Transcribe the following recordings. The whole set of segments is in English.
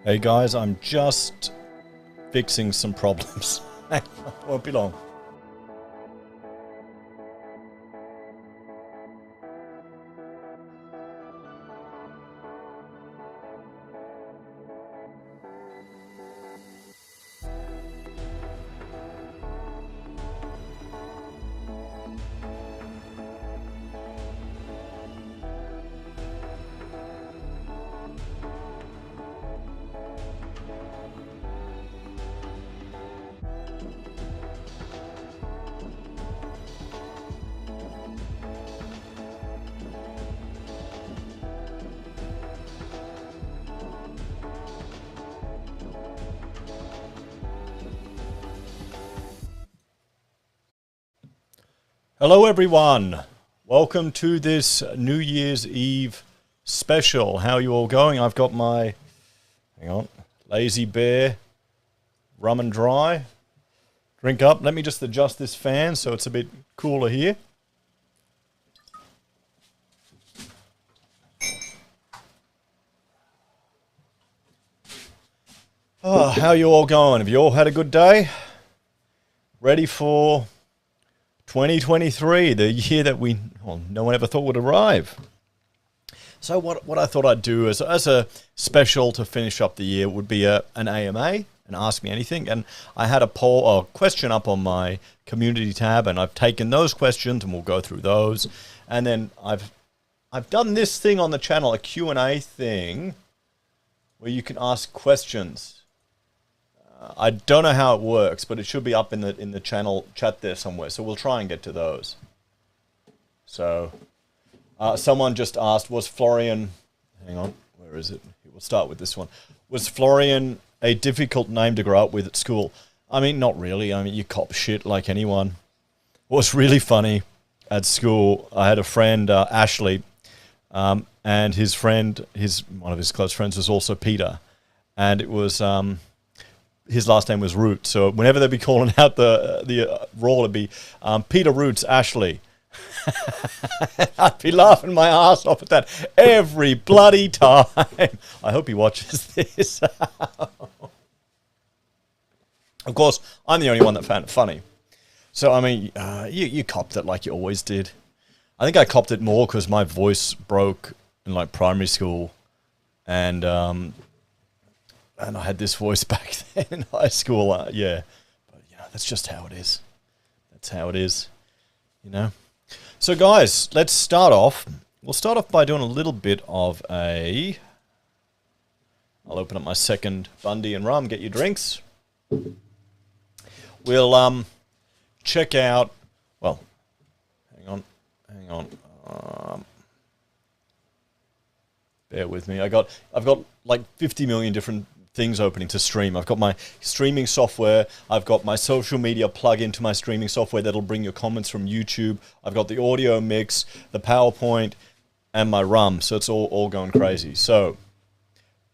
Hey guys, I'm just fixing some problems. Won't be long. Hello everyone, welcome to this New Year's Eve special. How are you all going? I've got my, hang on, Lazy Bear rum and dry. Drink up. Let me just adjust this fan so it's a bit cooler here. Oh, how are you all going? Have you all had a good day? Ready for 2023, the year that no one ever thought would arrive. So what I thought I'd do as a special to finish up the year would be an AMA, and Ask Me Anything. And I had a question up on my community tab, and I've taken those questions and we'll go through those. And then I've done this thing on the channel, a Q&A thing where you can ask questions. I don't know how it works, but it should be up in the channel chat there somewhere. So we'll try and get to those. So someone just asked, was Florian, hang on, where is it? We'll start with this one. Was Florian a difficult name to grow up with at school? I mean, not really. I mean, you cop shit like anyone. What's really funny at school, I had a friend, Ashley, and his friend, one of his close friends was also Peter. And it was... his last name was Root, so whenever they'd be calling out the roll, it'd be Peter Roots Ashley. I'd be laughing my ass off at that every bloody time. I hope he watches this. Of course, I'm the only one that found it funny. So, I mean, you copped it like you always did. I think I copped it more because my voice broke in like primary school, and I had this voice back then in high school, yeah. But, you know, that's just how it is. That's how it is, you know. So, guys, let's start off. We'll start off by doing a little bit of I'll open up my second Bundy and rum, get your drinks. We'll check out, well, hang on. Bear with me. I've got like 50 million different things opening to stream. I've got my streaming software. I've got my social media plug into my streaming software that'll bring your comments from YouTube. I've got the audio mix, the PowerPoint, and my rum. So it's all going crazy. So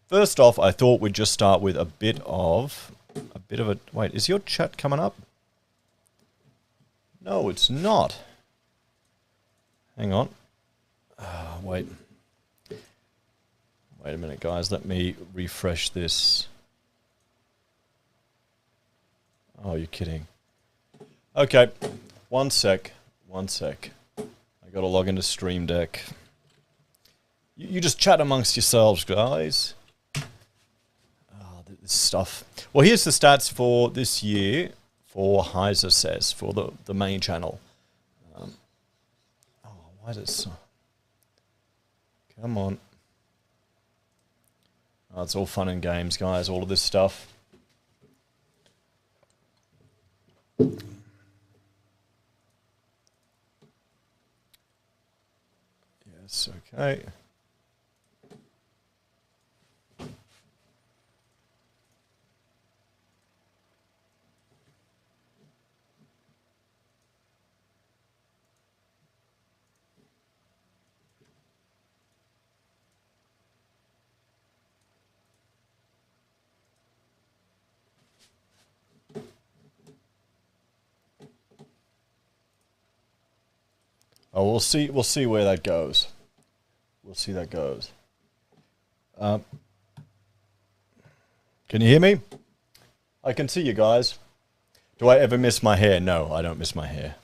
first off, I thought we'd just start with a bit of a. Wait, is your chat coming up? No, it's not. Hang on. Wait. Wait a minute, guys. Let me refresh this. Oh, you're kidding. Okay. One sec. I got to log into Stream Deck. You just chat amongst yourselves, guys. Oh, this stuff. Well, here's the stats for this year for HeiseSays, for the main channel. Why is it so... Come on. Oh, it's all fun and games, guys, all of this stuff. Yes, okay. Oh, we'll see where that goes. We'll see that goes. Can you hear me? I can see you guys. Do I ever miss my hair? No, I don't miss my hair.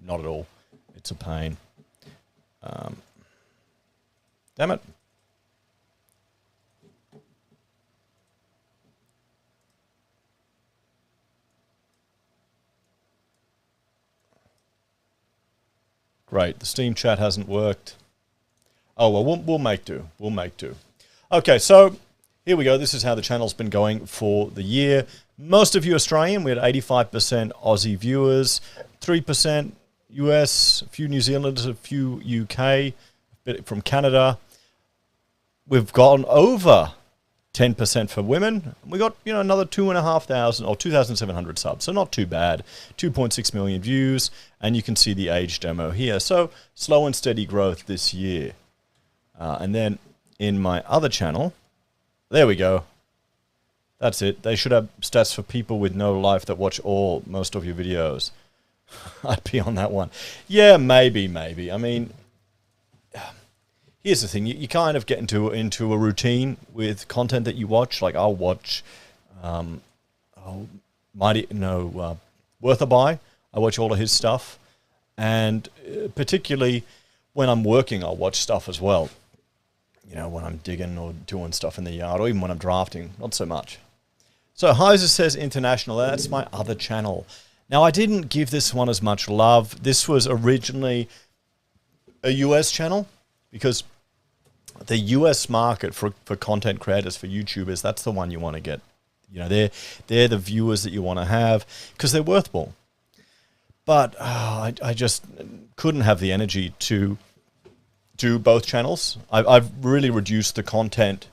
Not at all. It's a pain. Damn it. Great. The Steam chat hasn't worked. Oh, well, we'll make do. We'll make do. Okay, so here we go. This is how the channel's been going for the year. Most of you Australian. We had 85% Aussie viewers, 3% US, a few New Zealanders, a few UK, a bit from Canada. We've gone over 10% for women. We got, another 2,500 or 2,700 subs, so not too bad. 2.6 million views, and you can see the age demo here. So slow and steady growth this year. And then in my other channel, there we go. That's it. They should have stats for people with no life that watch most of your videos. I'd be on that one. Yeah, maybe. I mean, here's the thing. You kind of get into a routine with content that you watch. Like I'll watch Worth a Buy. I watch all of his stuff. And particularly when I'm working, I'll watch stuff as well. When I'm digging or doing stuff in the yard, or even when I'm drafting, not so much. So HeiseSays International, that's my other channel. Now, I didn't give this one as much love. This was originally a US channel because the US market for content creators, for YouTubers, that's the one you want to get. They're the viewers that you want to have because they're worth more. But I just couldn't have the energy to do both channels. I've really reduced the content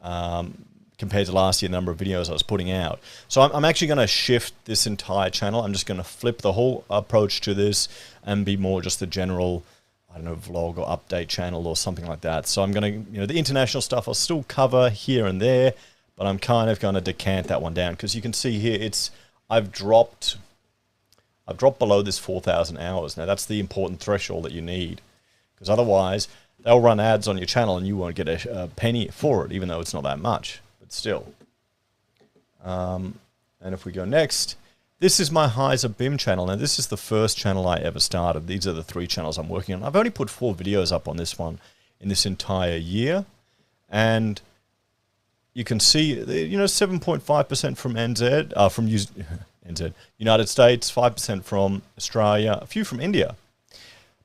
compared to last year, the number of videos I was putting out. So I'm actually going to shift this entire channel. I'm just going to flip the whole approach to this and be more just the general, vlog or update channel or something like that. So I'm going to, the international stuff I'll still cover here and there, but I'm kind of going to decant that one down because you can see here I've dropped below this 4,000 hours. Now that's the important threshold that you need, because otherwise they'll run ads on your channel and you won't get a penny for it, even though it's not that much. But still. And if we go next, this is my Heise BIM channel. Now, this is the first channel I ever started. These are the 3 channels I'm working on. I've only put 4 videos up on this one in this entire year. And you can see, 7.5% from NZ, from NZ, United States, 5% from Australia, a few from India.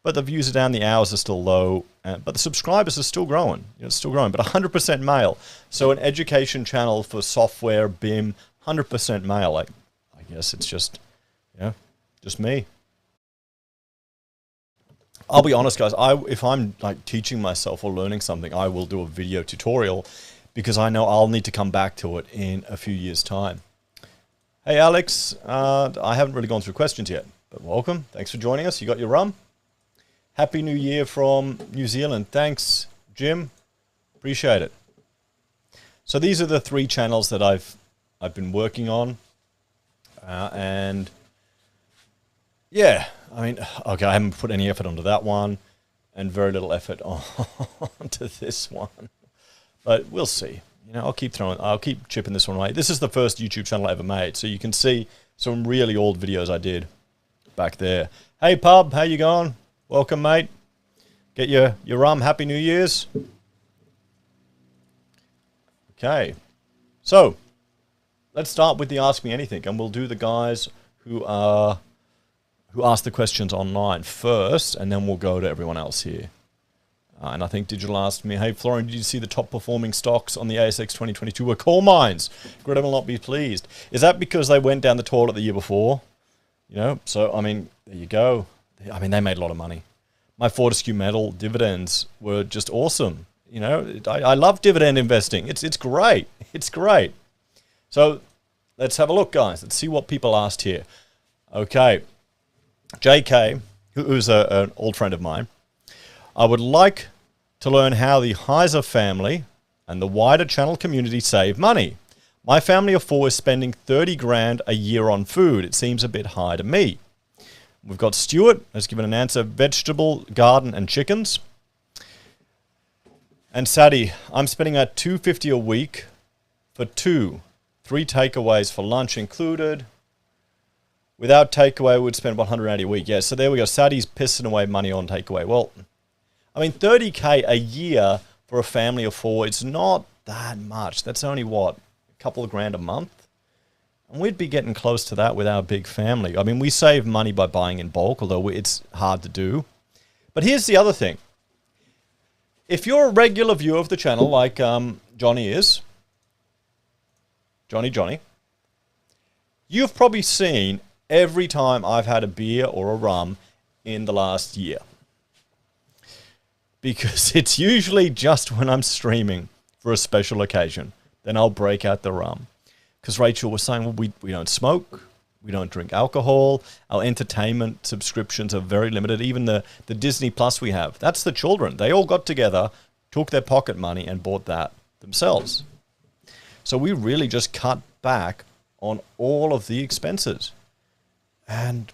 But the views are down, the hours are still low, but the subscribers are still growing. It's still growing, but 100% male. So an education channel for software, BIM, 100% male. I guess it's just me. I'll be honest, guys. If I'm like teaching myself or learning something, I will do a video tutorial because I know I'll need to come back to it in a few years' time. Hey, Alex. I haven't really gone through questions yet, but welcome. Thanks for joining us. You got your rum? Happy New Year from New Zealand. Thanks, Jim. Appreciate it. So these are the 3 channels that I've been working on. And yeah, okay, I haven't put any effort onto that one and very little effort onto this one. But we'll see. I'll keep chipping this one away. This is the first YouTube channel I ever made. So you can see some really old videos I did back there. Hey, Pub, how you going? Welcome, mate. Get your rum. Happy New Year's. Okay. So, let's start with the Ask Me Anything, and we'll do the guys who ask the questions online first, and then we'll go to everyone else here. And I think Digital asked me, hey, Florian, did you see the top performing stocks on the ASX 2022 were coal mines? Greta will not be pleased. Is that because they went down the toilet the year before? So, there you go. They made a lot of money. My Fortescue Metal dividends were just awesome. I love dividend investing. It's great. It's great. So let's have a look, guys. Let's see what people asked here. Okay. JK, who's an old friend of mine, I would like to learn how the Heise family and the wider channel community save money. My family of 4 is spending 30 grand a year on food. It seems a bit high to me. We've got Stuart has given an answer: vegetable, garden, and chickens. And Sadie, I'm spending at $250 a week for 2 3 takeaways for lunch included. Without takeaway, we would spend 180 a week. Yeah, so there we go. Saudi's pissing away money on takeaway. Well, I mean, 30K a year for a family of 4, it's not that much. That's only, what, a couple of grand a month? And we'd be getting close to that with our big family. I mean, we save money by buying in bulk, although it's hard to do. But here's the other thing. If you're a regular viewer of the channel, like Johnny is, Johnny, you've probably seen every time I've had a beer or a rum in the last year. Because it's usually just when I'm streaming for a special occasion. Then I'll break out the rum. Because Rachel was saying, well, we don't smoke, we don't drink alcohol, our entertainment subscriptions are very limited. Even the Disney Plus we have, that's the children. They all got together, took their pocket money and bought that themselves. So we really just cut back on all of the expenses. And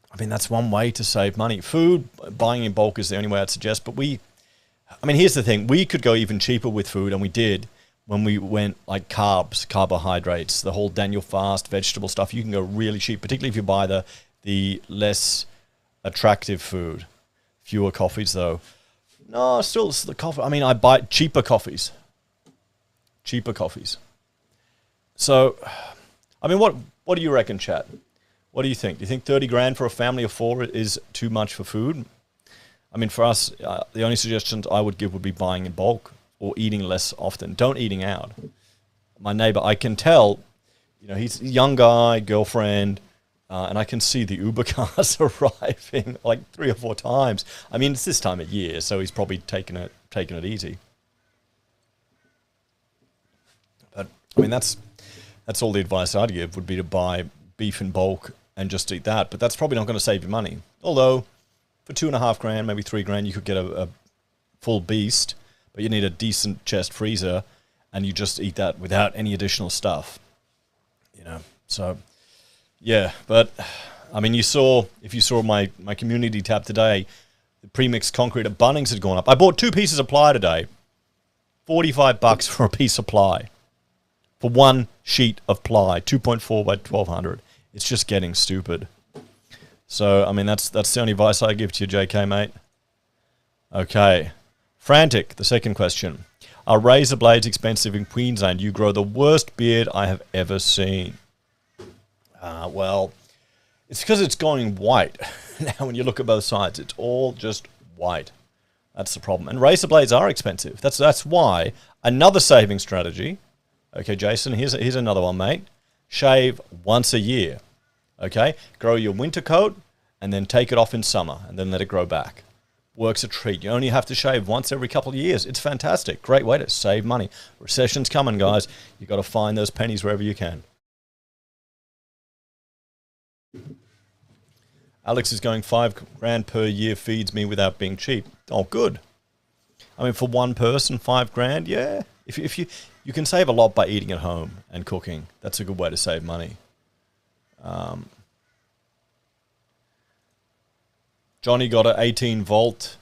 I mean, that's one way to save money. Food, buying in bulk is the only way I'd suggest. But here's the thing. We could go even cheaper with food, and we did when we went like carbs, carbohydrates, the whole Daniel Fast, vegetable stuff. You can go really cheap, particularly if you buy the less attractive food. Fewer coffees, though. No, still the coffee. I mean, I buy cheaper coffees. Cheaper coffees. So, I mean, what do you reckon, chat? What do you think? Do you think 30 grand for a family of 4 is too much for food? I mean, for us, the only suggestions I would give would be buying in bulk or eating less often. Don't eating out. My neighbor, I can tell, he's a young guy, girlfriend, and I can see the Uber cars arriving like 3 or 4 times. I mean, it's this time of year, so he's probably taking it easy. But I mean, that's all the advice I'd give would be to buy beef in bulk and just eat that. But that's probably not going to save you money. Although for 2.5 grand, maybe 3 grand, you could get a full beast, but you need a decent chest freezer, and you just eat that without any additional stuff. So yeah. But I mean, if you saw my community tab today, the premixed concrete at Bunnings had gone up. I bought 2 pieces of ply today, $45 for a piece of ply. For 1 sheet of ply, 2.4 by 1200. It's just getting stupid. So, I mean, that's the only advice I give to you, JK, mate. Okay. Frantic, the second question. Are razor blades expensive in Queensland? You grow the worst beard I have ever seen. Well, it's because it's going white. Now, when you look at both sides, it's all just white. That's the problem. And razor blades are expensive. That's why another saving strategy. Okay, Jason, here's another one, mate. Shave once a year. Okay? Grow your winter coat and then take it off in summer and then let it grow back. Works a treat. You only have to shave once every couple of years. It's fantastic. Great way to save money. Recession's coming, guys. You've got to find those pennies wherever you can. Alex is going 5 grand per year feeds me without being cheap. Oh, good. I mean, for one person, 5 grand, yeah. If you can save a lot by eating at home and cooking. That's a good way to save money. Johnny got an 18-volt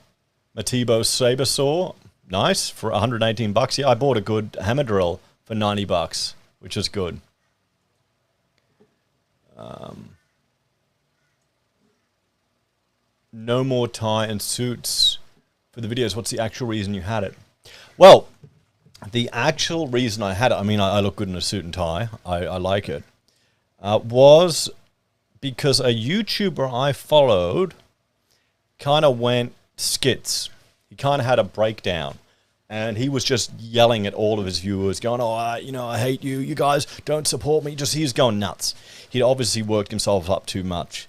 Matibo saber saw. Nice, for $118. Yeah, I bought a good hammer drill for $90, which is good. No more tie and suits for the videos. What's the actual reason you had it? Well, the actual reason I had it, I mean, I look good in a suit and tie. I like it. Was because a YouTuber I followed kind of went skits. He kind of had a breakdown. And he was just yelling at all of his viewers, going, oh, I hate you. You guys don't support me. He was going nuts. He'd obviously worked himself up too much.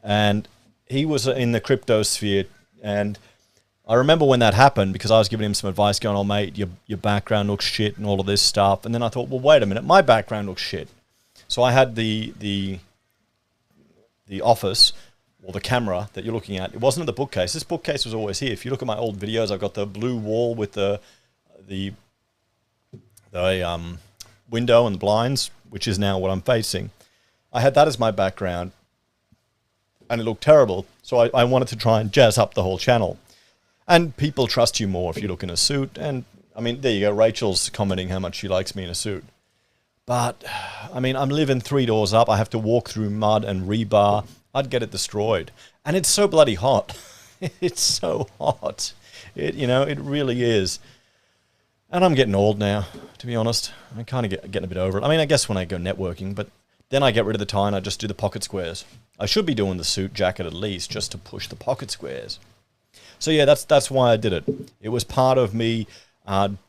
And he was in the crypto sphere. And I remember when that happened, because I was giving him some advice, going, oh, mate, your background looks shit and all of this stuff. And then I thought, well, wait a minute, my background looks shit. So I had the office, or the camera that you're looking at. It wasn't in the bookcase. This bookcase was always here. If you look at my old videos, I've got the blue wall with the window and the blinds, which is now what I'm facing. I had that as my background, and it looked terrible. So I wanted to try and jazz up the whole channel. And people trust you more if you look in a suit. And, I mean, there you go. Rachel's commenting how much she likes me in a suit. But, I mean, I'm living 3 doors up. I have to walk through mud and rebar. I'd get it destroyed. And it's so bloody hot. It's so hot. It really is. And I'm getting old now, to be honest. I'm kind of getting a bit over it. I mean, I guess when I go networking, but then I get rid of the tie and I just do the pocket squares. I should be doing the suit jacket at least, just to push the pocket squares. So yeah, that's why I did it. It was part of me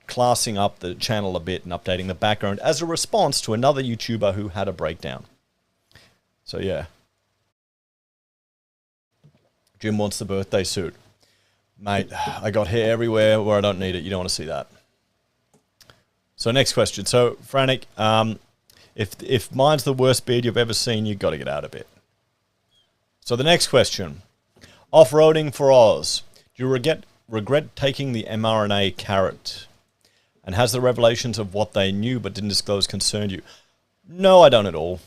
classing up the channel a bit and updating the background as a response to another YouTuber who had a breakdown. So yeah. Jim wants the birthday suit. Mate, I got hair everywhere where I don't need it. You don't want to see that. So next question. So, Frantic, if mine's the worst beard you've ever seen, you've got to get out of it. So the next question. Off-roading for Oz. Do you regret taking the mRNA carrot? And has the revelations of what they knew but didn't disclose concerned you? No, I don't at all.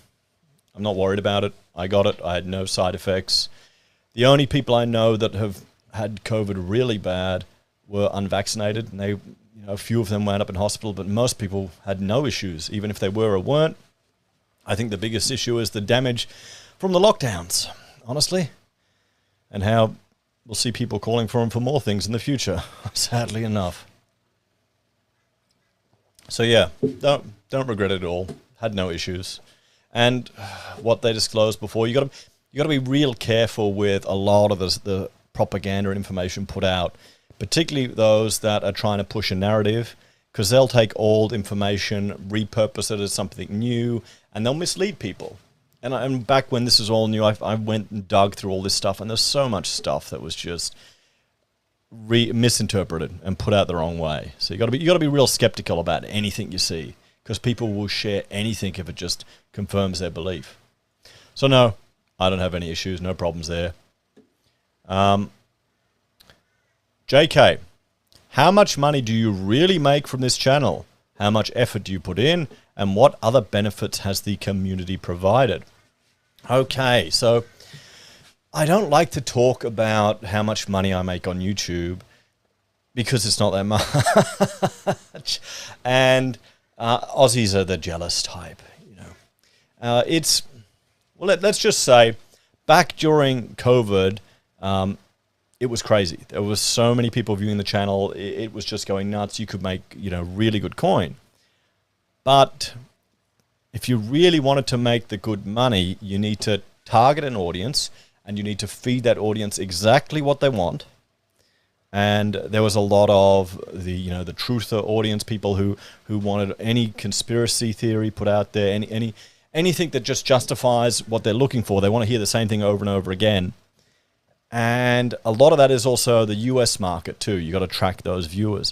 I'm not worried about it. I got it. I had no side effects. The only people I know that have had COVID really bad were unvaccinated. And they, a few of them wound up in hospital, but most people had no issues, even if they were or weren't. I think the biggest issue is the damage from the lockdowns, honestly, and how we'll see people calling for them for more things in the future, sadly enough. So yeah, don't regret it at all. Had no issues. And what they disclosed before, you got to be real careful with a lot of the propaganda and information put out, particularly those that are trying to push a narrative, because they'll take old information, repurpose it as something new, and they'll mislead people. And back when this was all new, I went and dug through all this stuff, and there's so much stuff that was just misinterpreted and put out the wrong way. So you got to be real skeptical about anything you see, because people will share anything if it just confirms their belief. So no, I don't have any issues, no problems there. JK, how much money do you really make from this channel? How much effort do you put in? And what other benefits has the community provided? Okay, so I don't like to talk about how much money I make on YouTube because it's not that much. And Aussies are the jealous type, let's just say back during COVID, it was crazy. There was so many people viewing the channel. It was just going nuts. You could make, really good coin. But if you really wanted to make the good money, you need to target an audience and you need to feed that audience exactly what they want. And there was a lot of the truther audience, people who wanted any conspiracy theory put out there, anything that just justifies what they're looking for. They want to hear the same thing over and over again. And a lot of that is also the US market too. You got to track those viewers.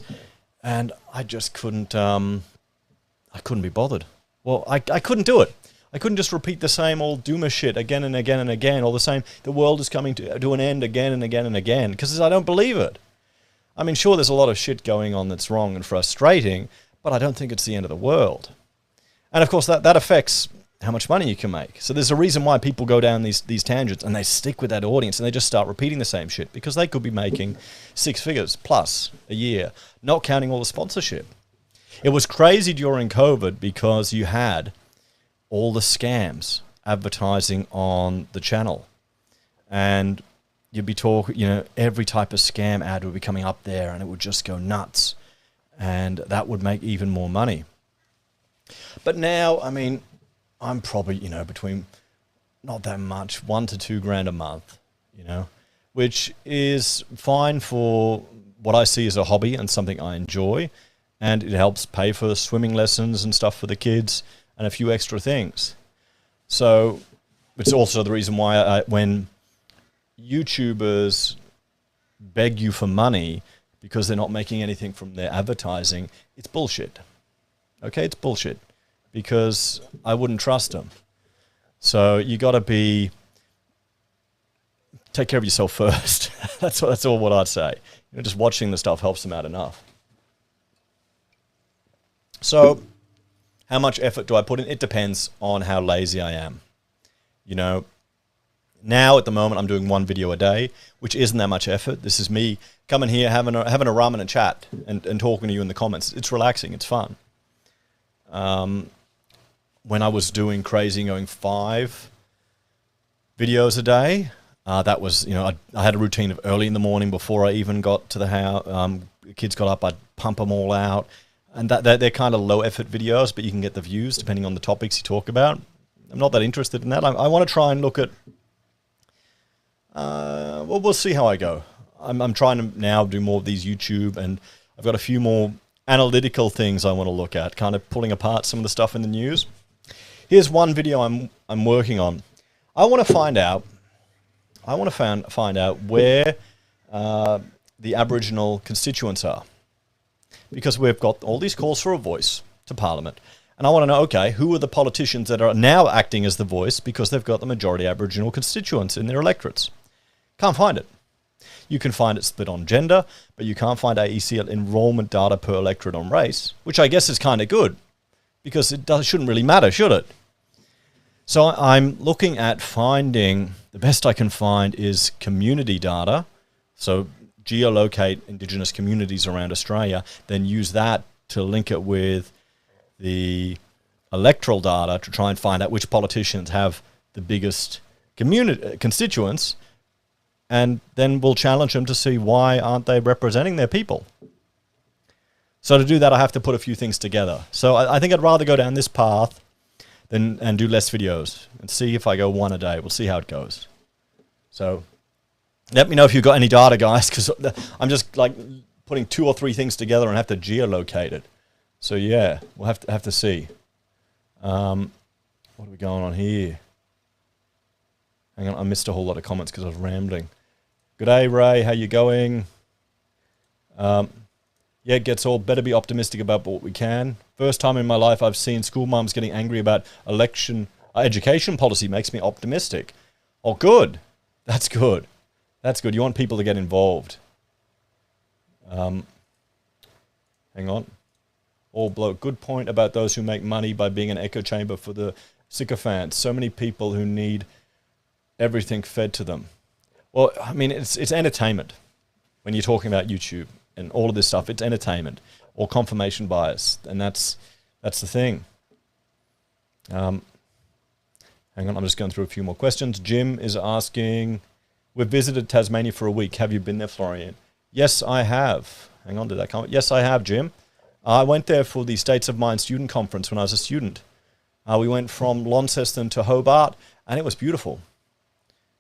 And I just couldn't, I couldn't be bothered. Well, I couldn't do it. I couldn't just repeat the same old doomer shit again and again and again, all the same, the world is coming to an end again and again and again, because I don't believe it. I mean, sure, there's a lot of shit going on that's wrong and frustrating, but I don't think it's the end of the world. And of course, that affects how much money you can make. So there's a reason why people go down these tangents and they stick with that audience and they just start repeating the same shit, because they could be making 6 figures plus a year, not counting all the sponsorship. It was crazy during COVID because you had all the scams advertising on the channel. And you'd be talking, every type of scam ad would be coming up there and it would just go nuts. And that would make even more money. But now, I mean, I'm probably, between not that much, $1 to $2 grand a month, which is fine for what I see as a hobby and something I enjoy. And it helps pay for swimming lessons and stuff for the kids and a few extra things. So it's also the reason why when YouTubers beg you for money because they're not making anything from their advertising, it's bullshit. Okay, it's bullshit, because I wouldn't trust them. So you got to take care of yourself first. That's all what I'd say. Just watching the stuff helps them out enough. So how much effort do I put in? It depends on how lazy I am. Now at the moment I'm doing 1 video a day, which isn't that much effort. This is me coming here, having a rum and a chat and talking to you in the comments. It's relaxing. It's fun. when I was doing crazy and going 5 videos a day. That was, I had a routine of early in the morning before I even got to the house. The kids got up, I'd pump them all out. And they're kind of low effort videos, but you can get the views depending on the topics you talk about. I'm not that interested in that. I want to try and look at, well, we'll see how I go. I'm trying to now do more of these YouTube, and I've got a few more analytical things I want to look at, kind of pulling apart some of the stuff in the news. Here's one video I'm working on. I want to find out where the Aboriginal constituents are, because we've got all these calls for a voice to Parliament, and I want to know, okay, who are the politicians that are now acting as the voice because they've got the majority Aboriginal constituents in their electorates? Can't find it. You can find it split on gender, but you can't find AEC enrollment data per electorate on race, which I guess is kind of good, because it shouldn't really matter, should it? So I'm looking at finding, the best I can find is community data. So geolocate Indigenous communities around Australia, then use that to link it with the electoral data to try and find out which politicians have the biggest constituents, and then we'll challenge them to see why aren't they representing their people. So to do that, I have to put a few things together. So I think I'd rather go down this path and do less videos and see if I go 1 a day. We'll see how it goes. So let me know if you've got any data, guys, because I'm just like putting 2 or 3 things together and have to geolocate it. So yeah, we'll have to see. What are we going on here? Hang on, I missed a whole lot of comments because I was rambling. Good day, Ray. How you going? Yeah, gets all better be optimistic about what we can. First time in my life I've seen school mums getting angry about education policy. Makes me optimistic. Oh, good. That's good. That's good. You want people to get involved. Hang on. All bloke. Good point about those who make money by being an echo chamber for the sycophants. So many people who need everything fed to them. Well, I mean, it's entertainment. When you're talking about YouTube and all of this stuff, it's entertainment or confirmation bias, and that's the thing. Hang on, I'm just going through a few more questions. Jim is asking, we've visited Tasmania for a week. Have you been there, Florian? Yes, I have. Hang on, did that come? Yes, I have, Jim. I went there for the States of Mind student conference when I was a student. We went from Launceston to Hobart, and it was beautiful.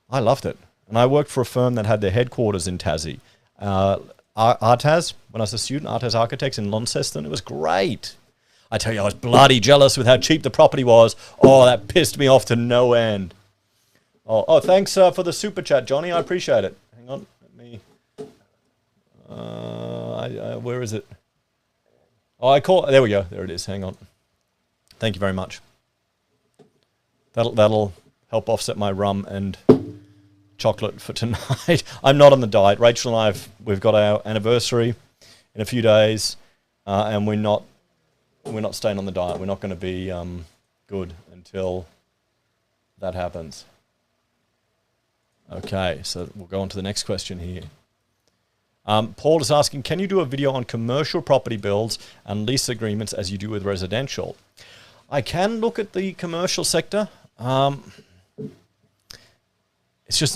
I loved it. And I worked for a firm that had their headquarters in Tassie. Artaz, when I was a student, Artaz Architects in Launceston. It was great. I tell you, I was bloody jealous with how cheap the property was. Oh, that pissed me off to no end. Oh, thanks for the super chat, Johnny. I appreciate it. Hang on, let me. Where is it? Oh, there we go. There it is. Hang on. Thank you very much. That'll help offset my rum and chocolate for tonight. I'm not on the diet. Rachel and we've got our anniversary in a few days, and we're not staying on the diet. We're not going to be good until that happens. Okay, so we'll go on to the next question here. Paul is asking, can you do a video on commercial property builds and lease agreements as you do with residential? I can look at the commercial sector. It's just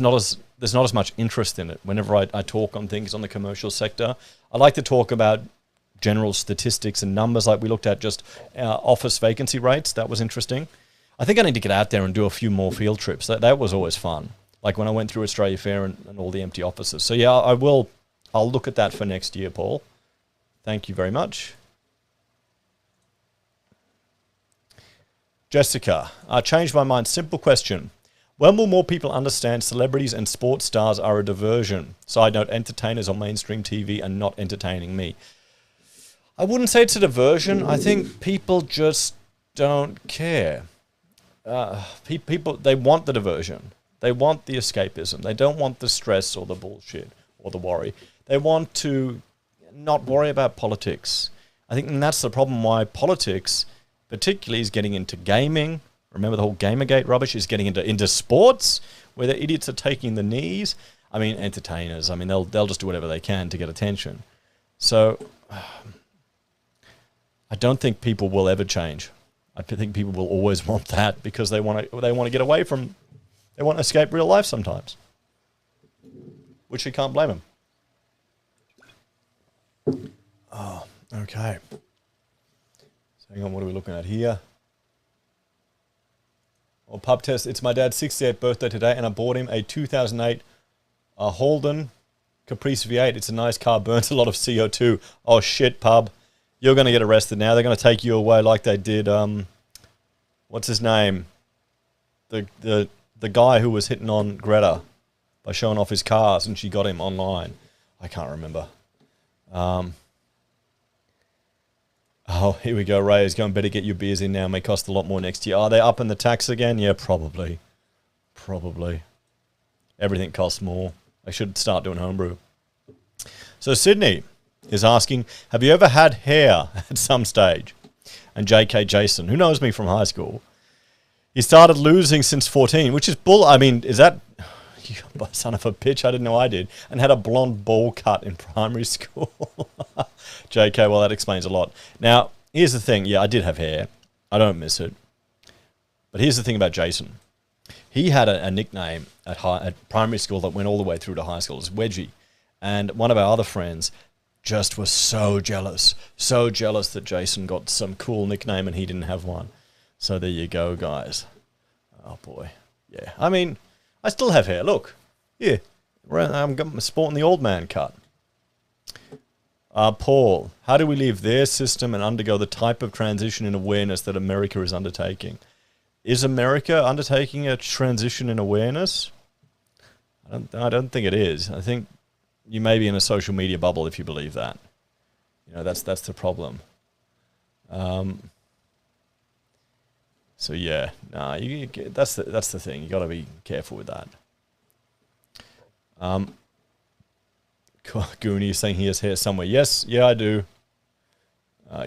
there's not as much interest in it. Whenever I talk on things on the commercial sector, I like to talk about general statistics and numbers, like we looked at just office vacancy rates. That was interesting. I think I need to get out there and do a few more field trips. That was always fun. Like when I went through Australia Fair and all the empty offices. So yeah, I'll look at that for next year, Paul. Thank you very much. Jessica, I changed my mind. Simple question. When will more people understand celebrities and sports stars are a diversion? Side note, entertainers on mainstream TV are not entertaining me. I wouldn't say it's a diversion. I think people just don't care. People, they want the diversion. They want the escapism. They don't want the stress or the bullshit or the worry. They want to not worry about politics. I think that's the problem why politics particularly is getting into gaming. Remember the whole Gamergate rubbish is getting into sports where the idiots are taking the knees. I mean, entertainers. I mean, they'll just do whatever they can to get attention. So I don't think people will ever change. I think people will always want that because they want to get away from, they want to escape real life sometimes, which you can't blame them. Oh, okay. So hang on, what are we looking at here? Oh, pub test. It's my dad's 68th birthday today, and I bought him a 2008 Holden Caprice V8. It's a nice car, burns a lot of CO2. Oh shit, pub. You're going to get arrested now. They're going to take you away like they did, what's his name? The guy who was hitting on Greta by showing off his cars, and she got him online. I can't remember. Oh, here we go. Ray is going, better get your beers in now. May cost a lot more next year. Are they upping the tax again? Yeah, probably. Probably. Everything costs more. I should start doing homebrew. So Sydney is asking, have you ever had hair at some stage? And JK Jason, who knows me from high school, he started losing since 14, which is bull. I mean, is that... You son of a bitch, I didn't know I did. And had a blonde ball cut in primary school. JK, well, that explains a lot. Now, here's the thing. Yeah, I did have hair. I don't miss it. But here's the thing about Jason. He had a nickname at primary school that went all the way through to high school. It was Wedgie. And one of our other friends just was so jealous that Jason got some cool nickname and he didn't have one. So there you go, guys. Oh, boy. Yeah, I mean... I still have hair. Look, here, I'm sporting the old man cut. Paul, how do we leave their system and undergo the type of transition in awareness that America is undertaking? Is America undertaking a transition in awareness? I don't think it is. I think you may be in a social media bubble if you believe that. You know, that's the problem. So yeah, nah, that's the thing. You got to be careful with that. Goonie is saying he has hair somewhere. Yes, yeah, I do.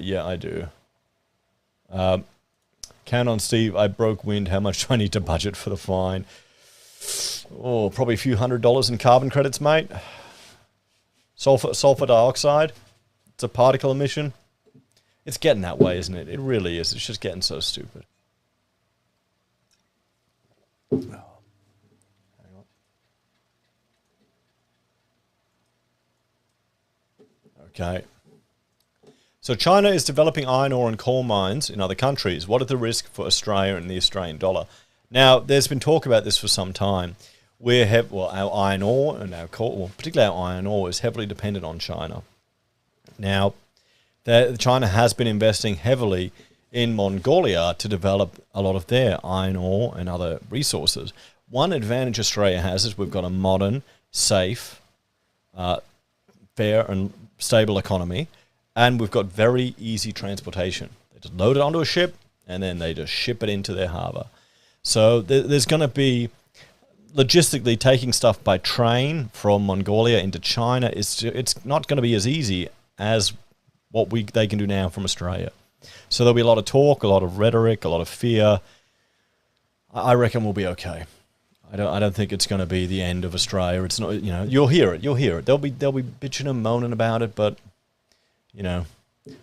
Yeah, I do. Canon Steve, I broke wind. How much do I need to budget for the fine? Oh, probably a few $100 in carbon credits, mate. Sulfur dioxide. It's a particle emission. It's getting that way, isn't it? It really is. It's just getting so stupid. Oh, hang on. Okay. So China is developing iron ore and coal mines in other countries. What are the risks for Australia and the Australian dollar? Now, there's been talk about this for some time. Our iron ore and our coal, well, particularly our iron ore, is heavily dependent on China. Now, China has been investing heavily in Mongolia to develop a lot of their iron ore and other resources. One advantage Australia has is we've got a modern, safe, fair and stable economy, and we've got very easy transportation. They just load it onto a ship, and then they just ship it into their harbour. So there's going to be, logistically, taking stuff by train from Mongolia into China, it's not going to be as easy as what they can do now from Australia. So there'll be a lot of talk, a lot of rhetoric, a lot of fear. I reckon we'll be okay. I don't think it's going to be the end of Australia. It's not, you know, you'll hear it. They'll be bitching and moaning about it, but you know,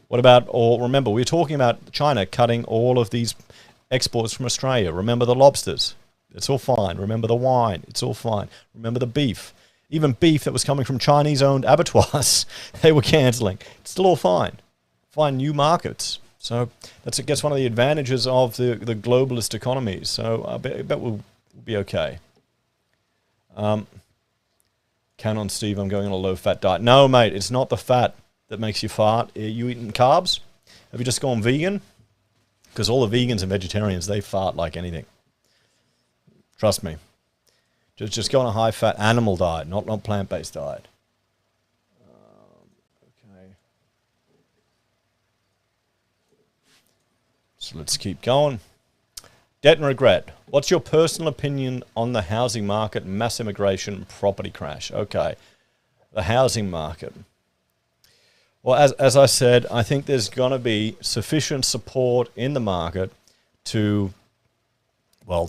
what about? Or remember, we're talking about China cutting all of these exports from Australia. Remember the lobsters? It's all fine. Remember the wine? It's all fine. Remember the beef? Even beef that was coming from Chinese-owned abattoirs, they were cancelling. It's still all fine. Find new markets. So that's, I guess, one of the advantages of the globalist economies. So I bet we'll be okay. Canon Steve, I'm going on a low-fat diet. No, mate, it's not the fat that makes you fart. Are you eating carbs? Have you just gone vegan? Because all the vegans and vegetarians, they fart like anything. Trust me. Just go on a high-fat animal diet, not plant-based diet. Okay. So let's keep going. Debt and regret. What's your personal opinion on the housing market, mass immigration, property crash? Okay. The housing market. Well, as I said, I think there's going to be sufficient support in the market to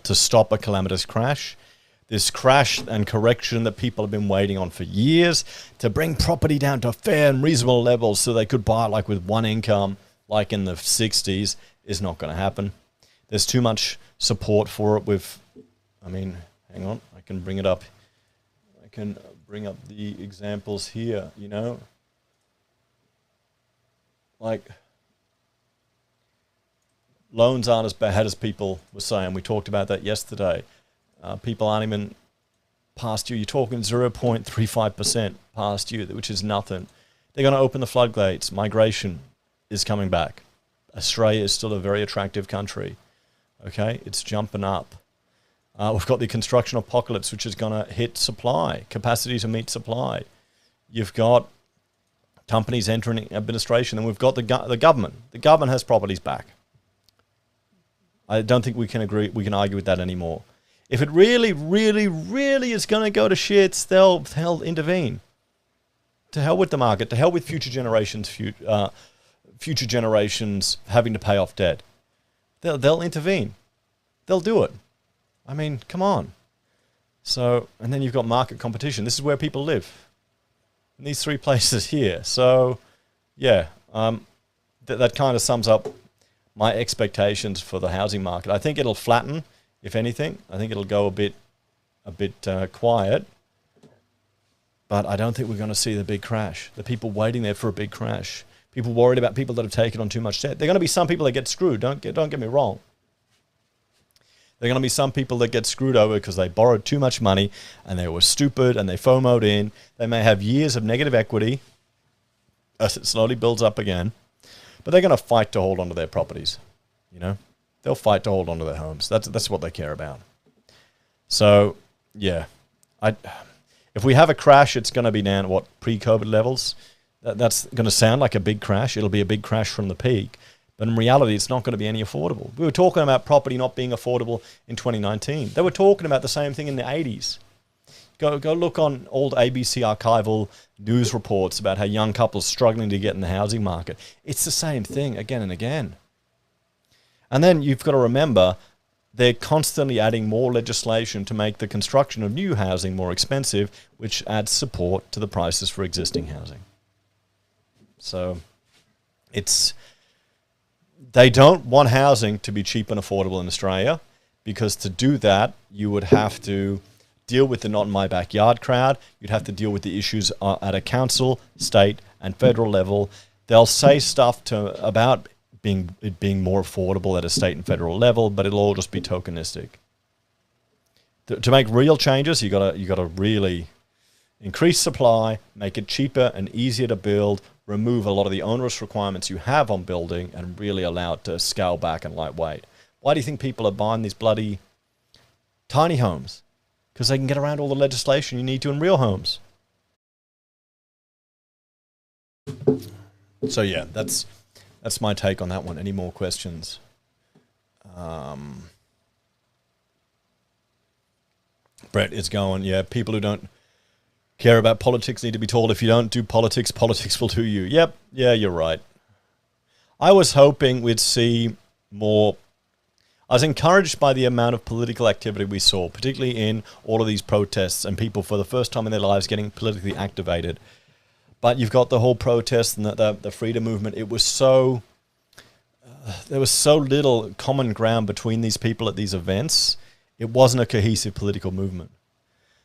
stop a calamitous crash. This crash and correction that people have been waiting on for years to bring property down to fair and reasonable levels so they could buy it like with one income, like in the 60s. is not going to happen. There's too much support for it with, I mean, hang on, I can bring it up. I can bring up the examples here, you know. Like, loans aren't as bad as people were saying. We talked about that yesterday. People aren't even past due. You're talking 0.35% past due, which is nothing. They're going to open the floodgates. Migration is coming back. Australia is still a very attractive country. Okay, it's jumping up. We've got the construction apocalypse, which is going to hit supply, capacity to meet supply. You've got companies entering administration, and we've got the government. The government has properties back. I don't think we can argue with that anymore. If it really, really, really is going to go to shits, they'll intervene. To hell with the market. To hell with future generations having to pay off debt. They'll intervene. They'll do it. I mean, come on. So, and then you've got market competition. This is where people live. In these three places here. So, yeah, that kind of sums up my expectations for the housing market. I think it'll flatten, if anything. I think it'll go a bit quiet. But I don't think we're going to see the big crash. The people waiting there for a big crash. People worried about people that have taken on too much debt. There are going to be some people that get screwed. Don't get me wrong. There are going to be some people that get screwed over because they borrowed too much money and they were stupid and they FOMO'd in. They may have years of negative equity as it slowly builds up again. But they're going to fight to hold on to their properties. You know, they'll fight to hold on to their homes. That's what they care about. So, yeah, if we have a crash, it's going to be down at pre-COVID levels. That's going to sound like a big crash. It'll be a big crash from the peak. But in reality, it's not going to be any affordable. We were talking about property not being affordable in 2019. They were talking about the same thing in the 80s. Go look on old ABC archival news reports about how young couples struggling to get in the housing market. It's the same thing again and again. And then you've got to remember, they're constantly adding more legislation to make the construction of new housing more expensive, which adds support to the prices for existing housing. So they don't want housing to be cheap and affordable in Australia, because to do that, you would have to deal with the not in my backyard crowd. You'd have to deal with the issues at a council, state, and federal level. They'll say stuff about it being more affordable at a state and federal level, but it'll all just be tokenistic. To make real changes, you got to really increase supply, make it cheaper and easier to build, remove a lot of the onerous requirements you have on building, and really allow it to scale back and lightweight. Why do you think people are buying these bloody tiny homes? Because they can get around all the legislation you need to in real homes. So yeah, that's my take on that one. Any more questions? Brett is going, yeah, people who don't care about politics need to be told, if you don't do politics, politics will do you. Yep, yeah, you're right. I was hoping we'd see more. I was encouraged by the amount of political activity we saw, particularly in all of these protests and people for the first time in their lives getting politically activated. But you've got the whole protest and the freedom movement. It was so... there was so little common ground between these people at these events. It wasn't a cohesive political movement.